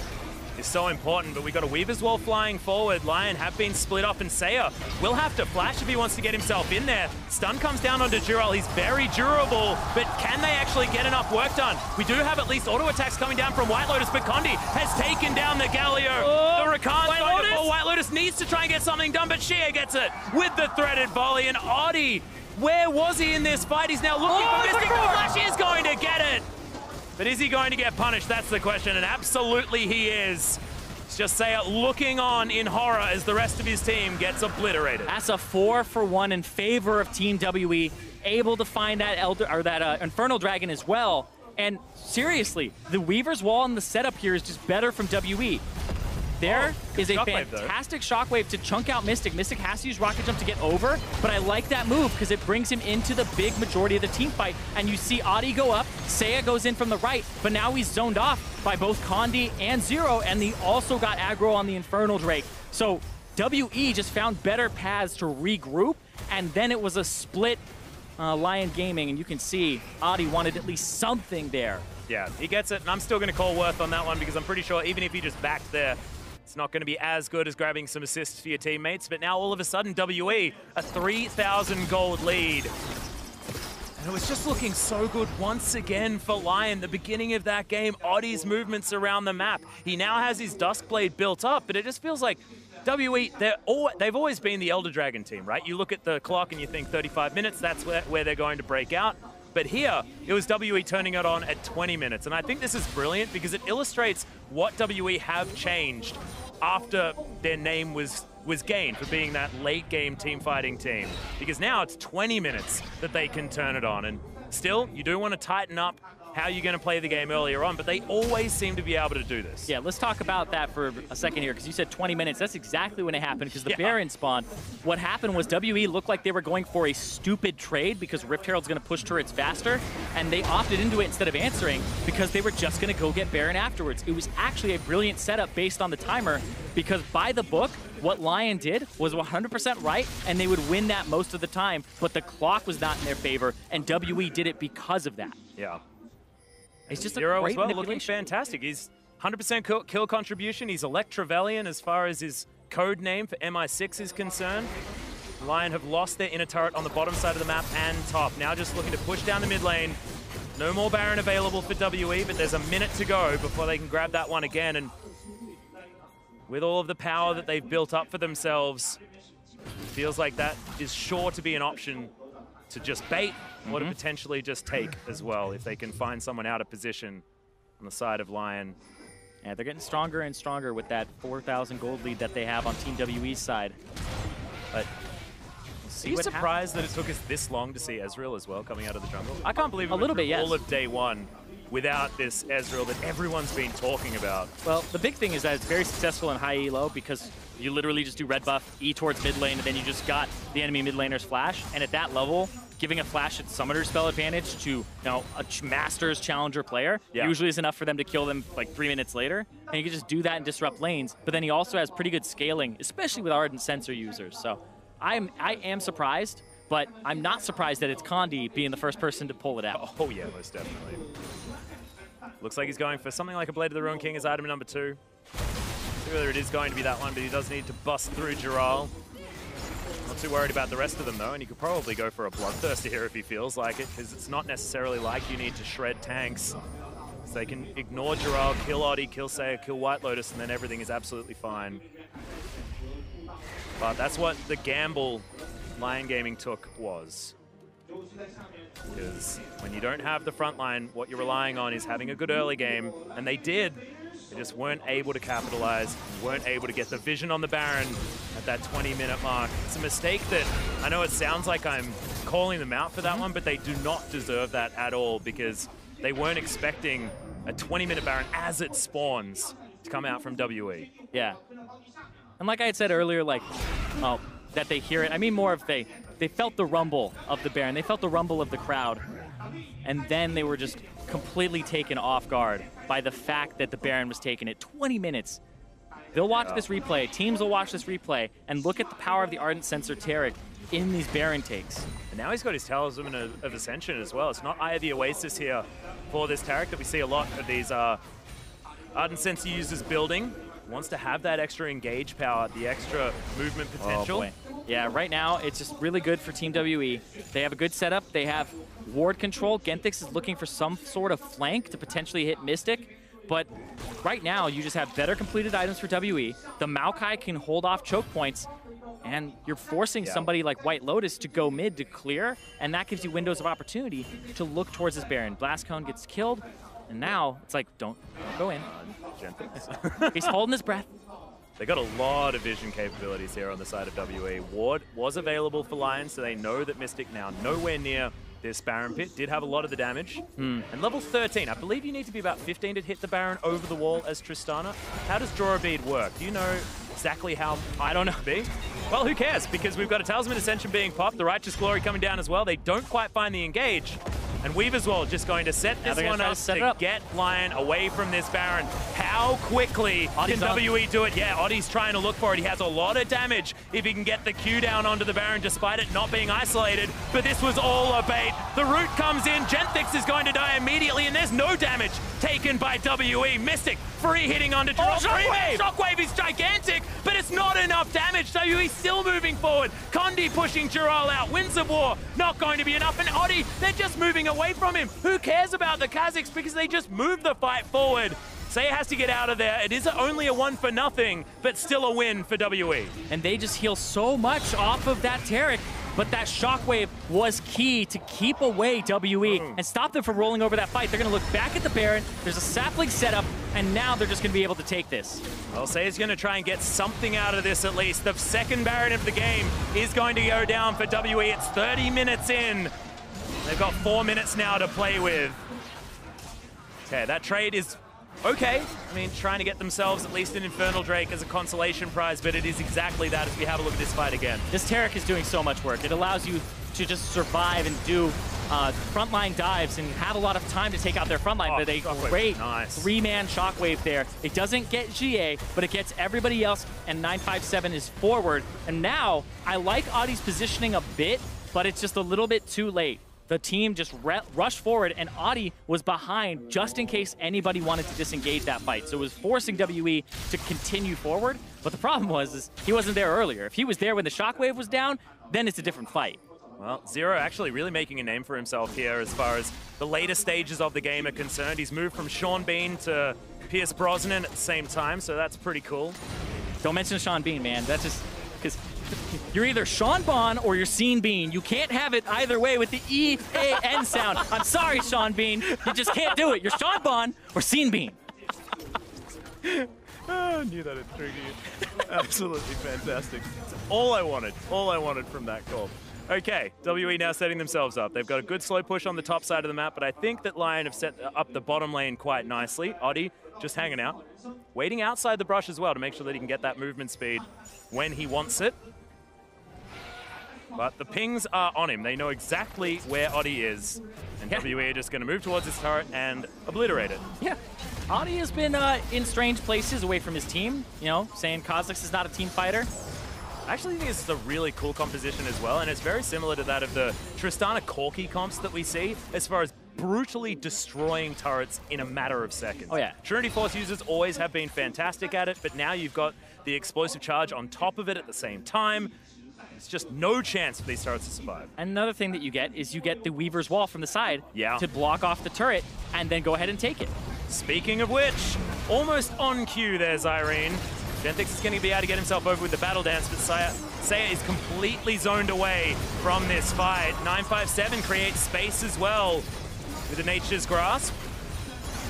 Speaker 1: is so important, but we got a Weaver's Wall flying forward. Lyon have been split off, and Saya will have to flash if he wants to get himself in there. Stun comes down onto Dural. He's very durable, but can they actually get enough work done? We do have at least auto attacks coming down from White Lotus, but Condi has taken down the Galio. The Rakan's going to fall. White Lotus needs to try and get something done, but Shia gets it with the threaded volley, and Oddie, where was he in this fight? He's now looking for Mystic. The Flash is going to get it. But is he going to get punished? That's the question, and absolutely he is. It's just Saya looking on in horror as the rest of his team gets obliterated.
Speaker 2: That's a 4-for-1 in favor of Team WE, able to find that Infernal Dragon as well. And seriously, the Weaver's Wall and the setup here is just better from WE. There is a fantastic shockwave to chunk out Mystic. Mystic has to use Rocket Jump to get over, but I like that move because it brings him into the big majority of the team fight. And you see Adi go up, Saya goes in from the right, but now he's zoned off by both Condi and Zero, and he also got aggro on the Infernal Drake. So WE just found better paths to regroup, and then it was a split Lyon Gaming, and you can see Adi wanted at least something there.
Speaker 1: Yeah, he gets it, and I'm still going to call Worth on that one because I'm pretty sure even if he just backed there, it's not going to be as good as grabbing some assists for your teammates. But now all of a sudden, WE, a 3,000 gold lead. And it was just looking so good once again for Lyon. The beginning of that game, Oddie's movements around the map. He now has his Duskblade built up, but it just feels like WE, they've always been the Elder Dragon team, right? You look at the clock and you think 35 minutes, that's where they're going to break out. But here, it was WE turning it on at 20 minutes. And I think this is brilliant because it illustrates what WE have changed after their name was gained for being that late game team fighting team. Because now it's 20 minutes that they can turn it on. And still, you do want to tighten up how you're going to play the game earlier on, but they always seem to be able to do this.
Speaker 2: Yeah, let's talk about that for a second here, because you said 20 minutes. That's exactly when it happened, because the Baron spawned. What happened was WE looked like they were going for a stupid trade because Rift Herald's going to push turrets faster, and they opted into it instead of answering because they were just going to go get Baron afterwards. It was actually a brilliant setup based on the timer, because by the book, what Lyon did was 100% right, and they would win that most of the time, but the clock was not in their favor, and WE did it because of that.
Speaker 1: Yeah.
Speaker 2: It's just
Speaker 1: Zero
Speaker 2: a great
Speaker 1: as well,
Speaker 2: manipulation.
Speaker 1: looking fantastic. He's 100% kill contribution. He's Electravalian as far as his code name for MI6 is concerned. Lyon have lost their inner turret on the bottom side of the map and top. Now just looking to push down the mid lane. No more Baron available for WE, but there's a minute to go before they can grab that one again. And with all of the power that they've built up for themselves, feels like that is sure to be an option to just bait or to potentially just take as well if they can find someone out of position on the side of Lyon.
Speaker 2: Yeah, they're getting stronger and stronger with that 4,000 gold lead that they have on Team WE's side. But
Speaker 1: are you surprised that it took us this long to see Ezreal as well coming out of the jungle? I can't believe it
Speaker 2: a little bit, yes.
Speaker 1: all of day one without this Ezreal that everyone's been talking about.
Speaker 2: Well, the big thing is that it's very successful in high elo because you literally just do red buff, E towards mid lane, and then you just got the enemy mid laner's flash. And at that level, giving a flash at summoner spell advantage to a Masters Challenger player usually is enough for them to kill them like 3 minutes later. And you can just do that and disrupt lanes. But then he also has pretty good scaling, especially with Ardent Sensor users. So I am surprised, but I'm not surprised that it's Condi being the first person to pull it out.
Speaker 1: Oh yeah, most definitely. Looks like he's going for something like a Blade of the Ruined King as item number 2. See whether it is going to be that one, but he does need to bust through Dural. Not too worried about the rest of them though, and he could probably go for a Bloodthirster here if he feels like it, because it's not necessarily like you need to shred tanks. So they can ignore Dural, kill Oddie, kill Saya, kill White Lotus, and then everything is absolutely fine. But that's what the gamble Lyon Gaming took was. Because when you don't have the front line, what you're relying on is having a good early game, and they did. They just weren't able to capitalize, weren't able to get the vision on the Baron at that 20-minute mark. It's a mistake that I know it sounds like I'm calling them out for that one, but they do not deserve that at all because they weren't expecting a 20-minute Baron as it spawns to come out from WE.
Speaker 2: Yeah. And like I had said earlier, like, oh, that they hear it. I mean more of they felt the rumble of the Baron. They felt the rumble of the crowd. And then they were just completely taken off guard by the fact that the Baron was taking it 20 minutes. They'll watch this replay, teams will watch this replay, and look at the power of the Ardent Sensor Taric in these Baron takes.
Speaker 1: And now he's got his Talisman of Ascension as well. It's not Eye of the Oasis here for this Taric that we see a lot of these Ardent Sensor users building. Wants to have that extra engage power, the extra movement potential.
Speaker 2: Oh boy. Yeah, right now it's just really good for Team WE. They have a good setup. They have ward control. Genthix is looking for some sort of flank to potentially hit Mystic. But right now, you just have better completed items for WE. The Maokai can hold off choke points, and you're forcing somebody like White Lotus to go mid to clear, and that gives you windows of opportunity to look towards this Baron. Blast Cone gets killed, and now it's like, don't go in. He's holding his breath.
Speaker 1: They got a lot of vision capabilities here on the side of WE. Ward was available for Lyon, so they know that Mystic now nowhere near this Baron pit. Did have a lot of the damage. And level 13, I believe you need to be about 15 to hit the Baron over the wall as Tristana. How does Draw a Bead work? Do you know exactly how I don't know be? Well, who cares? Because we've got a Talisman Ascension being popped, the Righteous Glory coming down as well. They don't quite find the engage. And Weaver's Wall just going to set this one up to get Lyon away from this Baron. How quickly can WE do it? Yeah, Oddie's trying to look for it. He has a lot of damage if he can get the Q down onto the Baron despite it not being isolated. But this was all a bait. The root comes in. Genthix is going to die immediately, and there's no damage taken by WE. Mystic free hitting onto Jerome.
Speaker 2: Shockwave!
Speaker 1: Shockwave is gigantic, but it's not enough damage. WE still moving forward. Condi pushing Giral out. Winds of War not going to be enough. And Oddie, they're just moving away from him. Who cares about the Kazakhs because they just move the fight forward. Seiya has to get out of there. It is only a 1-0, but still a win for WE.
Speaker 2: And they just heal so much off of that Taric, but that Shockwave was key to keep away WE and stop them from rolling over that fight. They're going to look back at the Baron. There's a sapling setup, and now they're just going to be able to take this.
Speaker 1: Well, Seiya's going to try and get something out of this at least. The second Baron of the game is going to go down for WE. It's 30 minutes in. They've got 4 minutes now to play with. Okay, that trade is okay. I mean, trying to get themselves at least an Infernal Drake as a consolation prize, but it is exactly that as we have a look at this fight again.
Speaker 2: This Taric is doing so much work. It allows you to just survive and do frontline dives and have a lot of time to take out their frontline. But a great three-man Shockwave there. It doesn't get GA, but it gets everybody else, and 957 is forward. And now, I like Audie's positioning a bit, but it's just a little bit too late. The team just rushed forward, and Audie was behind just in case anybody wanted to disengage that fight. So it was forcing WE to continue forward. But the problem was he wasn't there earlier. If he was there when the Shockwave was down, then it's a different fight.
Speaker 1: Well, Zero actually really making a name for himself here as far as the later stages of the game are concerned. He's moved from Sean Bean to Pierce Brosnan at the same time, so that's pretty cool.
Speaker 2: Don't mention Sean Bean, man. That's just because you're either Sean Bon or you're Scene Bean. You can't have it either way with the E-A-N sound. I'm sorry, Sean Bean. You just can't do it. You're Sean Bon or Scene Bean.
Speaker 1: I knew that would trigger you. Absolutely fantastic. That's all I wanted from that call. Okay, WE now setting themselves up. They've got a good slow push on the top side of the map, but I think that Lyon have set up the bottom lane quite nicely. Oddie just hanging out, waiting outside the brush as well to make sure that he can get that movement speed when he wants it. But the pings are on him. They know exactly where Oddie is. And WE are just going to move towards his turret and obliterate it.
Speaker 2: Yeah. Oddie has been in strange places away from his team, you know, saying Kazakhs is not a team fighter.
Speaker 1: I actually think this is a really cool composition as well, and it's very similar to that of the Tristana Corki comps that we see as far as brutally destroying turrets in a matter of seconds.
Speaker 2: Oh, yeah.
Speaker 1: Trinity Force users always have been fantastic at it, but now you've got the explosive charge on top of it at the same time. It's just no chance for these turrets to survive.
Speaker 2: Another thing that you get is you get the Weaver's Wall from the side to block off the turret and then go ahead and take it.
Speaker 1: Speaking of which, almost on cue there's Irene. Genthix is going to be able to get himself over with the battle dance, but Saya is completely zoned away from this fight. 957 creates space as well with the Nature's Grasp.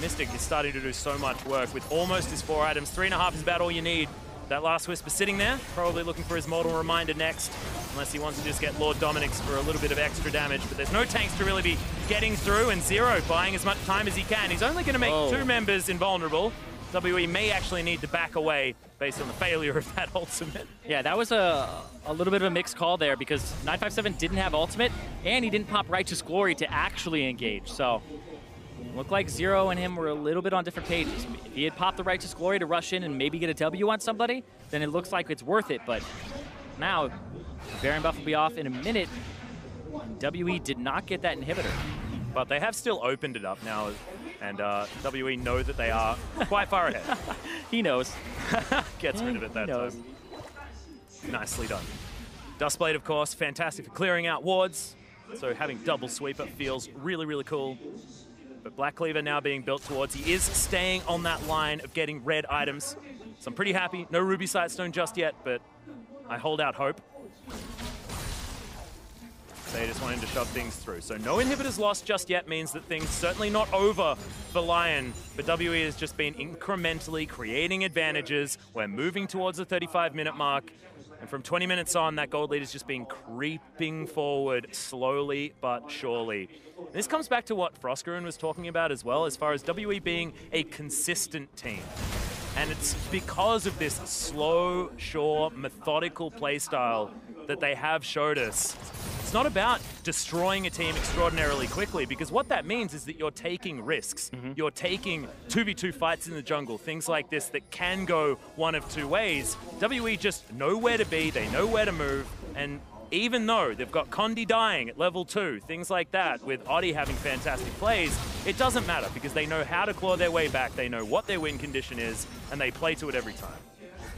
Speaker 1: Mystic is starting to do so much work with almost his 4 items. 3.5 is about all you need. That last Whisper sitting there, probably looking for his Mortal Reminder next, unless he wants to just get Lord Dominic's for a little bit of extra damage. But there's no tanks to really be getting through, and Zero buying as much time as he can. He's only going to make 2 members invulnerable. WE may actually need to back away based on the failure of that ultimate.
Speaker 2: Yeah, that was a little bit of a mixed call there because 957 didn't have ultimate, and he didn't pop Righteous Glory to actually engage. So looked like Zero and him were a little bit on different pages. If he had popped the Righteous Glory to rush in and maybe get a W on somebody, then it looks like it's worth it. But now, Baron buff will be off in a minute. And WE did not get that inhibitor.
Speaker 1: But they have still opened it up now, and WE know that they are quite far ahead.
Speaker 2: He knows.
Speaker 1: Gets rid of it that time. Nicely done. Dustblade, of course, fantastic for clearing out wards. So having double sweeper feels really, really cool. But Black Cleaver now being built towards. He is staying on that line of getting red items. So I'm pretty happy. No Ruby Sightstone just yet, but I hold out hope. They just wanting to shove things through. So no inhibitors lost just yet means that things certainly not over for Lyon. But WE has just been incrementally creating advantages. We're moving towards the 35-minute mark. And from 20 minutes on, that gold lead has just been creeping forward slowly but surely. And this comes back to what Frostgurun was talking about as well, as far as WE being a consistent team. And it's because of this slow, sure, methodical playstyle that they have showed us. It's not about destroying a team extraordinarily quickly, because what that means is that you're taking risks. You're taking 2v2 fights in the jungle, things like this that can go one of 2 ways. WE just know where to be, they know where to move, and even though they've got Condi dying at level 2, things like that, with Oddie having fantastic plays, it doesn't matter because they know how to claw their way back, they know what their win condition is, and they play to it every time.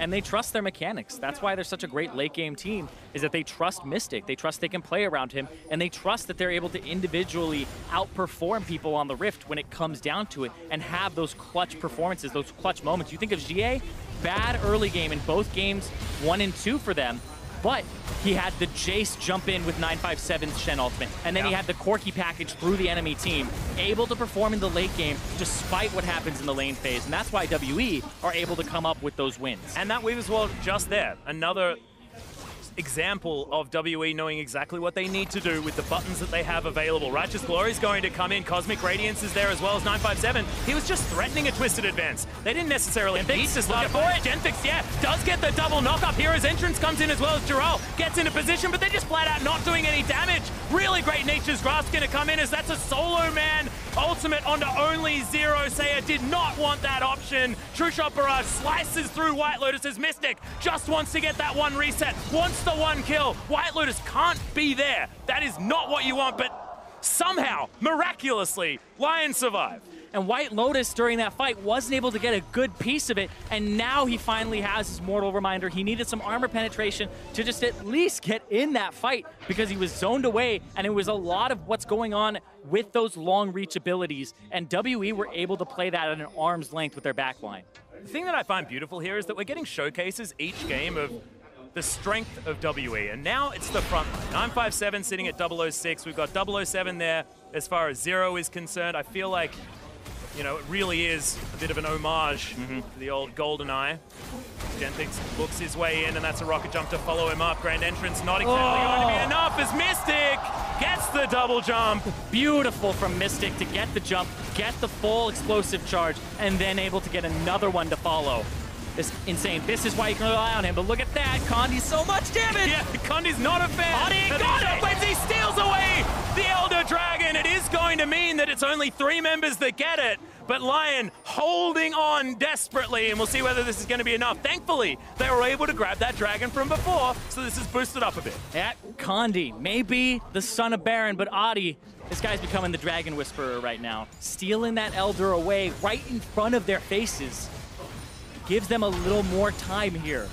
Speaker 2: And they trust their mechanics. That's why they're such a great late game team, is that they trust Mystic. They trust they can play around him, and they trust that they're able to individually outperform people on the Rift when it comes down to it and have those clutch performances, those clutch moments. You think of GA, bad early game in both games, 1 and 2 for them, but he had the Jace jump in with 957's Shen ultimate, and then he had the Corki package through the enemy team, able to perform in the late game despite what happens in the lane phase, and that's why WE are able to come up with those wins.
Speaker 1: And that Weaver's World just there, another example of WE knowing exactly what they need to do with the buttons that they have available. Righteous Glory is going to come in, Cosmic Radiance is there as well as 957. He was just threatening a Twisted Advance. They didn't necessarily need to start for it. Genthix, yeah, does get the double knock-up. Hero's Entrance comes in as well as Jarrell gets into position, but they're just flat out not doing any damage. Really great Nature's Grasp going to come in as that's a solo man ultimate onto only Zero. Saya did not want that option. True Shot Barrage slices through White Lotus's Mystic. Just wants to get that 1 reset. Wants the 1 kill. White Lotus can't be there. That is not what you want, but somehow, miraculously, Lyon survived.
Speaker 2: And White Lotus during that fight wasn't able to get a good piece of it, and now he finally has his Mortal Reminder. He needed some armor penetration to just at least get in that fight because he was zoned away, and it was a lot of what's going on with those long reach abilities, and WE were able to play that at an arm's length with their backline.
Speaker 1: The thing that I find beautiful here is that we're getting showcases each game of the strength of WE, and now it's the front line. 957 sitting at 006. We've got 007 there as far as Zero is concerned. I feel like, you know, it really is a bit of an homage to the old GoldenEye. Genthix books his way in, and that's a rocket jump to follow him up. Grand Entrance not exactly going to be enough as Mystic gets the double jump.
Speaker 2: Beautiful from Mystic to get the jump, get the full explosive charge, and then able to get another one to follow. It's insane. This is why you can rely on him, but look at that. Condi's so much damage.
Speaker 1: Yeah, Condi's not a fan.
Speaker 2: Oddie got it.
Speaker 1: He steals away the Elder Dragon. It is going to mean that it's only 3 members that get it, but Lyon holding on desperately, and we'll see whether this is going to be enough. Thankfully, they were able to grab that dragon from before, so this is boosted up a bit.
Speaker 2: Yeah, Condi, maybe the son of Baron, but Oddie, this guy's becoming the Dragon Whisperer right now. Stealing that Elder away right in front of their faces. Gives them a little more time here.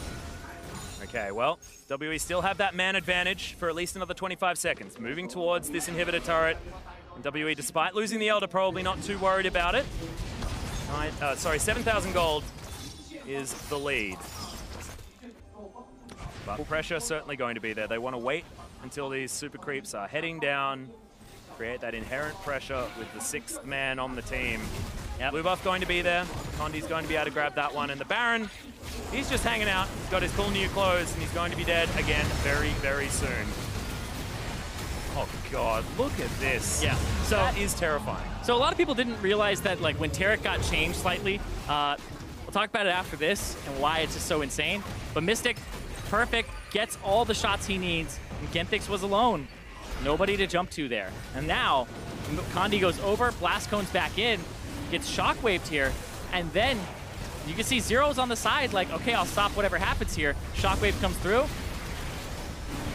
Speaker 1: Okay, well, WE still have that man advantage for at least another 25 seconds. Moving towards this inhibitor turret. And WE, despite losing the Elder, probably not too worried about it. 7,000 gold is the lead. But pressure certainly going to be there. They want to wait until these super creeps are heading down, create that inherent pressure with the 6th man on the team. Yep. Blue buff going to be there. Condi's going to be able to grab that one. And the Baron, he's just hanging out. He's got his cool new clothes, and he's going to be dead again very, very soon. Oh, God, look at this.
Speaker 2: Yeah. So
Speaker 1: that is terrifying.
Speaker 2: So a lot of people didn't realize that, like, when Taric got changed slightly, we'll talk about it after this and why it's just so insane. But Mystic, perfect, gets all the shots he needs, and Genthix was alone. Nobody to jump to there. And now, Condi goes over, Blast Cone's back in, gets shockwaved here, and then you can see Zero's on the side, like, okay, I'll stop whatever happens here. Shockwave comes through,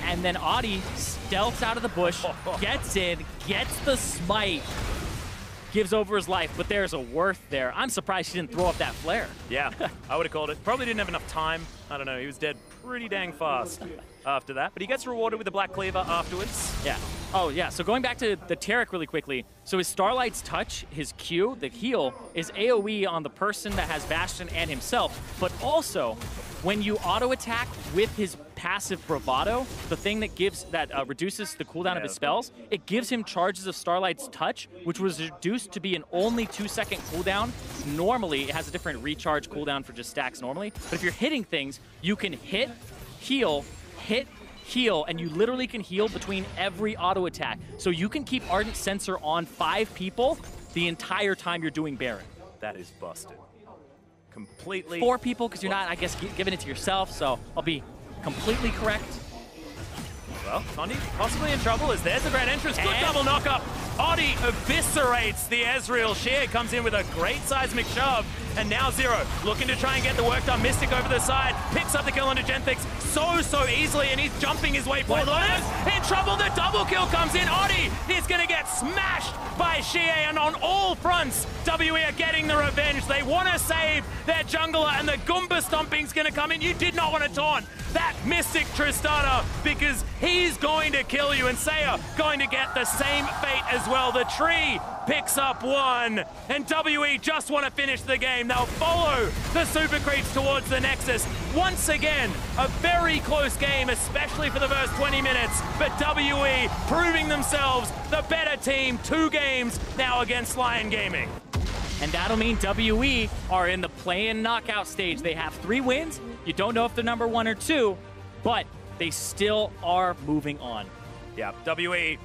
Speaker 2: and then Audi stealths out of the bush, gets in, gets the smite, gives over his life, but there's a worth there. I'm surprised he didn't throw up that flare.
Speaker 1: Yeah, I would have called it. Probably didn't have enough time. I don't know, he was dead pretty dang fast after that, but he gets rewarded with a Black Cleaver afterwards.
Speaker 2: Yeah. Oh, yeah, so going back to the Taric really quickly, so his Starlight's touch, his Q, the heal, is AoE on the person that has Bastion and himself, but also, when you auto-attack with his passive Bravado, the thing that reduces the cooldown of his spells, it gives him charges of Starlight's touch, which was reduced to be an only 2-second cooldown. Normally, it has a different recharge cooldown for just stacks normally, but if you're hitting things, you can hit, heal, and you literally can heal between every auto attack. So you can keep Ardent Sensor on 5 people the entire time you're doing Baron.
Speaker 1: That is busted. Completely.
Speaker 2: 4 people, because you're not, I guess, giving it to yourself, so I'll be completely correct.
Speaker 1: Well, Condi possibly in trouble as there's the grand entrance. Good double knock-up. Audi eviscerates the Ezreal. Sheer comes in with a great seismic shove. And now Zero looking to try and get the work done. Mystic over the side. Picks up the kill onto Genthix so easily. And he's jumping his way forward. In trouble. The double kill comes in. Audi is going to get smashed by Xie. And on all fronts, WE are getting the revenge. They want to save their jungler. And the Goomba stomping's going to come in. You did not want to taunt that Mystic Tristana because he's going to kill you. And Saya going to get the same fate as well. The tree picks up 1, and WE just want to finish the game. They'll follow the Super Creeps towards the Nexus. Once again, a very close game, especially for the first 20 minutes, but WE proving themselves the better team. 2 games now against Lyon Gaming.
Speaker 2: And that'll mean WE are in the play-in knockout stage. They have 3 wins. You don't know if they're number 1 or 2, but they still are moving on.
Speaker 1: Yeah, WE,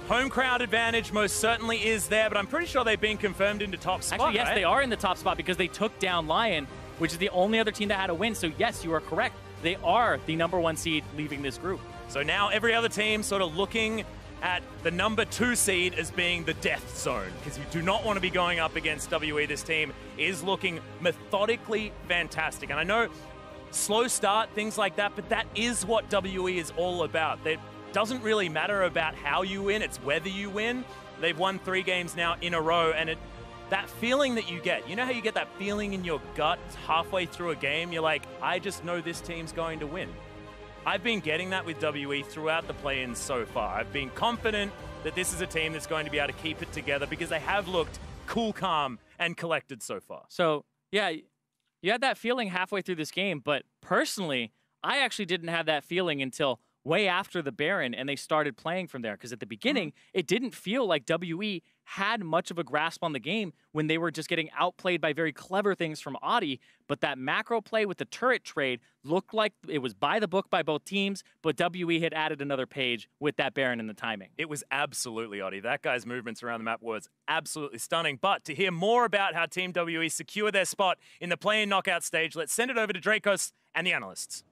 Speaker 1: home crowd advantage most certainly is there, but I'm pretty sure they've been confirmed into top spot.
Speaker 2: Actually, yes,
Speaker 1: right?
Speaker 2: They are in the top spot because they took down Lyon, which is the only other team that had a win. So yes, you are correct. They are the number 1 seed leaving this group.
Speaker 1: So now every other team sort of looking at the number 2 seed as being the death zone, because you do not want to be going up against WE. This team is looking methodically fantastic. And I know slow start, things like that, but that is what WE is all about. It doesn't really matter about how you win, it's whether you win. They've won 3 games now in a row, and that feeling that you get, you know how you get that feeling in your gut halfway through a game? You're like, I just know this team's going to win. I've been getting that with WE throughout the play-ins so far. I've been confident that this is a team that's going to be able to keep it together because they have looked cool, calm, and collected so far.
Speaker 2: So, yeah, you had that feeling halfway through this game, but personally, I actually didn't have that feeling until way after the Baron, and they started playing from there. Because at the beginning, it didn't feel like WE had much of a grasp on the game when they were just getting outplayed by very clever things from Audi. But that macro play with the turret trade looked like it was by the book by both teams, but WE had added another page with that Baron and the timing.
Speaker 1: It was absolutely Audi. That guy's movements around the map was absolutely stunning. But to hear more about how Team WE secure their spot in the play-in knockout stage, let's send it over to Dracos and the analysts.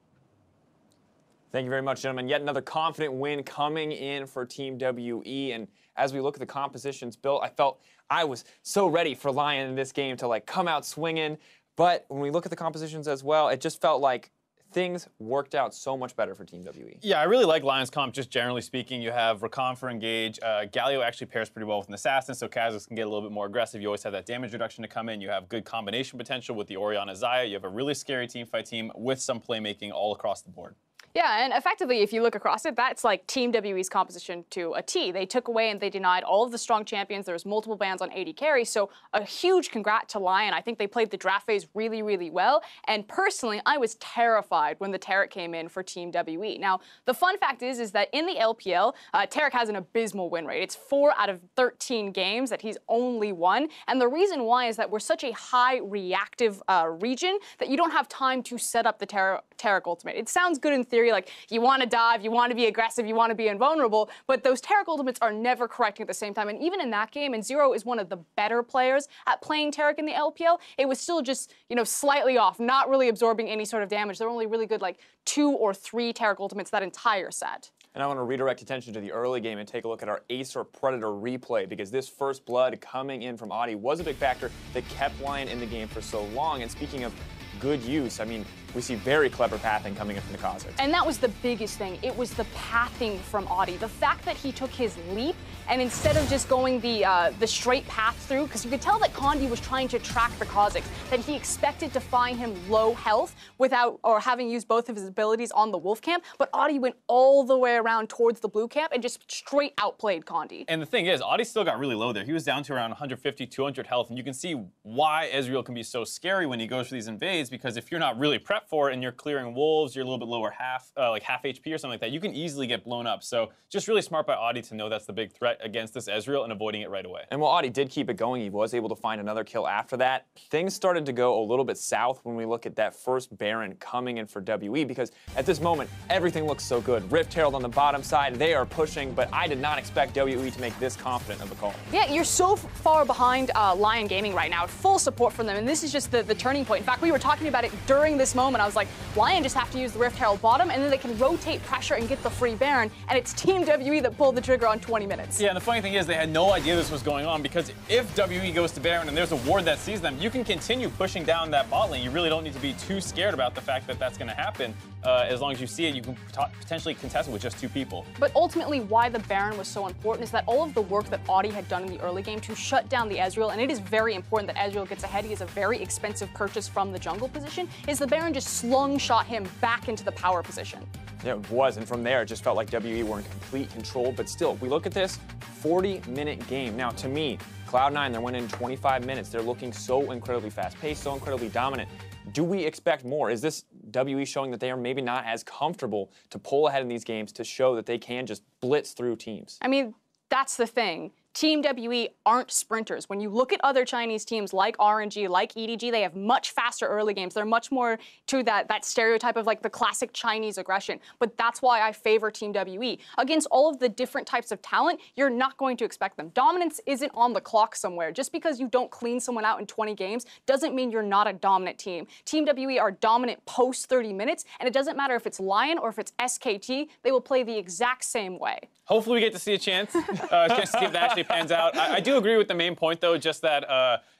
Speaker 3: Thank you very much, gentlemen. Yet another confident win coming in for Team WE. And as we look at the compositions built, I felt I was so ready for Lyon in this game to like come out swinging. But when we look at the compositions as well, it just felt like things worked out so much better for Team WE.
Speaker 4: Yeah, I really like Lyon's comp, just generally speaking. You have Rakan for engage. Galio actually pairs pretty well with an assassin, so Kha'Zix can get a little bit more aggressive. You always have that damage reduction to come in. You have good combination potential with the Orianna Xayah. You have a really scary teamfight team with some playmaking all across the board.
Speaker 5: Yeah, and effectively, if you look across it, that's like Team WE's composition to a T. They took away and they denied all of the strong champions. There was multiple bans on AD carry, so a huge congrats to Lyon. I think they played the draft phase really, really well. And personally, I was terrified when the Tarek came in for Team WE. Now, the fun fact is that in the LPL, Tarek has an abysmal win rate. It's 4 out of 13 games that he's only won. And the reason why is that we're such a high reactive region that you don't have time to set up the Tarek ultimate. It sounds good in theory, like you want to dive, you want to be aggressive, you want to be invulnerable, but those Tarek ultimates are never correcting at the same time. And even in that game, and Zero is one of the better players at playing Tarek in the LPL, it was still just, slightly off, not really absorbing any sort of damage. They're only really good like 2 or 3 Tarek ultimates that entire set.
Speaker 3: And I want to redirect attention to the early game and take a look at our Acer Predator replay, because this first blood coming in from Audi was a big factor that kept Lyon in the game for so long. And speaking of good use, I mean, we see very clever pathing coming in from the Kazakhs.
Speaker 5: And that was the biggest thing. It was the pathing from Audi. The fact that he took his leap and instead of just going the straight path through, because you could tell that Condi was trying to track the Kazakhs, that he expected to find him low health without, or having used both of his abilities on the Wolf camp, but Audi went all the way around towards the Blue camp and just straight outplayed Condi.
Speaker 4: And the thing is, Audi still got really low there. He was down to around 150, 200 health, and you can see why Ezreal can be so scary when he goes for these invades, because if you're not really prepped for it and you're clearing wolves, you're a little bit lower like half HP or something like that, you can easily get blown up. So just really smart by Audi to know that's the big threat against this Ezreal and avoiding it right away.
Speaker 3: And while Audi did keep it going, he was able to find another kill after that. Things started to go a little bit south when we look at that first Baron coming in for WE, because at this moment, everything looks so good. Rift Herald on the bottom side, they are pushing, but I did not expect WE to make this confident of a call.
Speaker 5: Yeah, you're so far behind Lyon Gaming right now. Full support from them, and this is just the turning point. In fact, we were talking about it during this moment. I was like, Lyon just have to use the Rift Herald bottom, and then they can rotate pressure and get the free Baron, and it's Team WE that pulled the trigger on 20 minutes.
Speaker 4: Yeah, and the funny thing is they had no idea this was going on, because if WE goes to Baron and there's a ward that sees them, you can continue pushing down that bot lane. You really don't need to be too scared about the fact that that's going to happen. As long as you see it, you can potentially contest it with just 2 people.
Speaker 5: But ultimately, why the Baron was so important is that all of the work that Audi had done in the early game to shut down the Ezreal, and it is very important that Ezreal gets ahead. He is a very expensive purchase from the jungle position, is the Baron just slung-shot him back into the power position.
Speaker 3: Yeah, it was, and from there, it just felt like WE were in complete control. But still, we look at this 40-minute game. Now, to me, Cloud9, they're winning in 25 minutes. They're looking so incredibly fast-paced, so incredibly dominant. Do we expect more? Is this WE showing that they are maybe not as comfortable to pull ahead in these games to show that they can just blitz through teams?
Speaker 5: I mean, that's the thing. Team WE aren't sprinters. When you look at other Chinese teams like RNG, like EDG, they have much faster early games. They're much more to that stereotype of like the classic Chinese aggression. But that's why I favor Team WE. Against all of the different types of talent, you're not going to expect them. Dominance isn't on the clock somewhere. Just because you don't clean someone out in 20 games doesn't mean you're not a dominant team. Team WE are dominant post 30 minutes, and it doesn't matter if it's Lyon or if it's SKT, they will play the exact same way.
Speaker 4: Hopefully we get to see a chance to see if that actually pans out. I do agree with the main point, though, just that,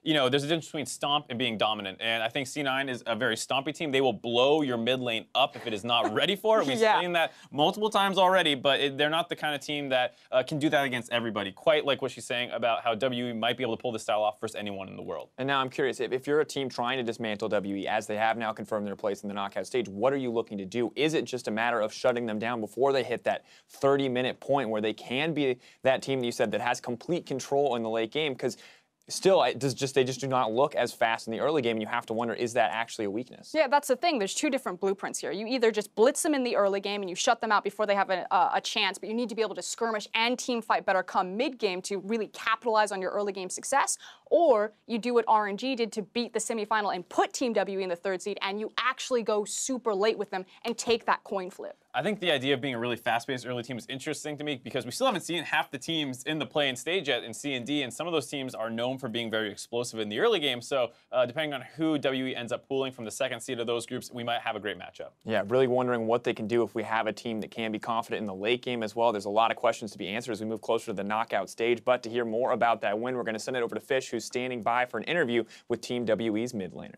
Speaker 4: there's a difference between stomp and being dominant. And I think C9 is a very stompy team. They will blow your mid lane up if it is not ready for it. We've seen that multiple times already, but they're not the kind of team that can do that against everybody, quite like what she's saying about how WE might be able to pull this style off versus anyone in the world.
Speaker 3: And now I'm curious, if you're a team trying to dismantle WE, as they have now confirmed their place in the knockout stage, what are you looking to do? Is it just a matter of shutting them down before they hit that 30-minute point where they can be that team that you said that has complete control in the late game? Because still, they just do not look as fast in the early game, and you have to wonder, is that actually a weakness?
Speaker 5: Yeah, that's the thing. There's 2 different blueprints here. You either just blitz them in the early game and you shut them out before they have a chance, but you need to be able to skirmish and team fight better come mid-game to really capitalize on your early game success, or you do what RNG did to beat the semifinal and put Team WE in the 3rd seed, and you actually go super late with them and take that coin flip.
Speaker 4: I think the idea of being a really fast-paced early team is interesting to me, because we still haven't seen half the teams in the play-in stage yet in C and D, and some of those teams are known for being very explosive in the early game. So depending on who WE ends up pooling from the 2nd seed of those groups, we might have a great matchup.
Speaker 3: Yeah, really wondering what they can do if we have a team that can be confident in the late game as well. There's a lot of questions to be answered as we move closer to the knockout stage. But to hear more about that win, we're going to send it over to Fish, who's standing by for an interview with Team WE's mid laner.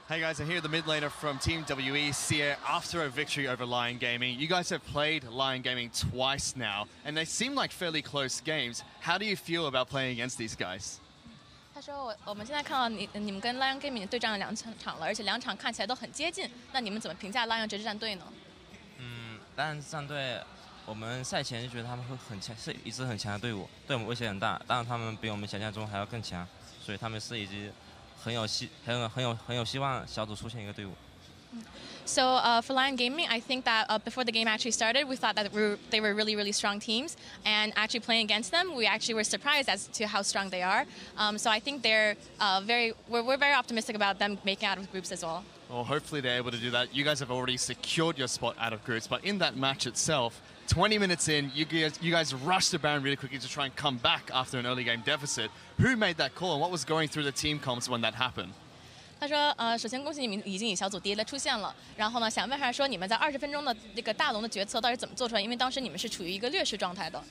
Speaker 6: Hey guys, I'm here, the mid laner from Team WE, Seer, after a victory over Lyon Gaming. You guys have played Lyon Gaming twice now, and they seem like fairly close games. How do you feel about playing against these guys?
Speaker 7: 他说我们现在看到你们跟 Lyon Gaming 对战了2场了，而且2场看起来都很接近。那你们怎么评价 Lyon 这支战队呢？
Speaker 8: 但战队我们赛前就觉得他们会很强，是一支很强的队伍，对我们威胁很大。当然他们比我们想象中还要更强，所以他们是一支很有希望小组出现一个队伍。
Speaker 7: So for Lyon Gaming, I think that before the game actually started, we thought that they were really, really strong teams. And actually playing against them, we actually were surprised as to how strong they are. So I think we're very optimistic about them making out of groups as well.
Speaker 6: Well, hopefully they're able to do that. You guys have already secured your spot out of groups, but in that match itself, 20 minutes in, you guys rushed the Baron really quickly to try and come back after an early game deficit. Who made that call, and what was going through the team comms when that happened?
Speaker 7: 他说，首先恭喜你们已经以小组第一的出现了。然后呢，想问一下说你们在20分钟的这个大龙的决策到底怎么做出来？因为当时你们是处于一个劣势状态的。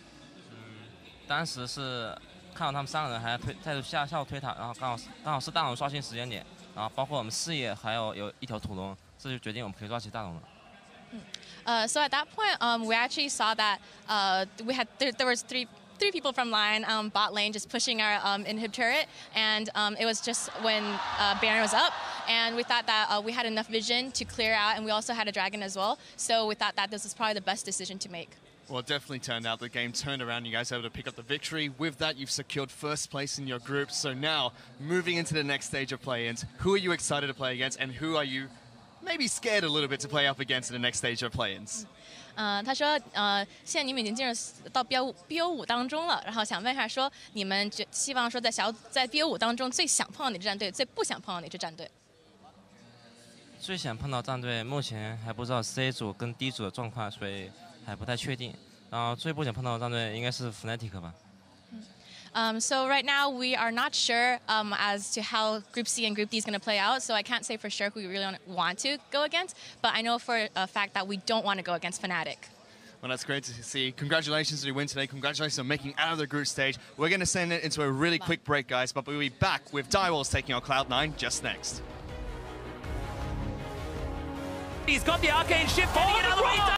Speaker 8: 当时是看到他们3个人还在下路推塔，然后刚好是大龙刷新时间点，然后包括我们视野还有一条土龙，这就决定我们可以抓起大龙了。
Speaker 7: So at that point, we actually saw that there was three people from Lyon bot lane just pushing our inhib turret, and it was just when Baron was up, and we thought that we had enough vision to clear out, and we also had a dragon as well. So we thought that this was probably the best decision to make.
Speaker 6: Well, it definitely turned out. The game turned around. You guys were able to pick up the victory. With that, you've secured first place in your group. So now, moving into the next stage of play-ins, who are you excited to play against, and who are you maybe scared a little bit to play up against in the next stage of play-ins?
Speaker 7: 他说，现在你们已经进入到 BO5 当中了，然后想问一下，说你们希望说在BO5 当中最想碰到哪支战队，最不想碰到哪支战队？
Speaker 8: 最想碰到战队，目前还不知道 C 组跟 D 组的状况，所以还不太确定。然后最不想碰到的战队应该是 Fnatic 吧。
Speaker 7: So right now we are not sure as to how Group C and Group D is going to play out. So I can't say for sure who we really want to go against. But I know for a fact that we don't want to go against Fnatic.
Speaker 6: Well, that's great to see. Congratulations on your win today. Congratulations on making it out of the group stage. We're going to send it into a really quick break, guys. But we'll be back with Direwolves taking on Cloud9 just next.
Speaker 1: He's got the arcane shift, getting it out of the way.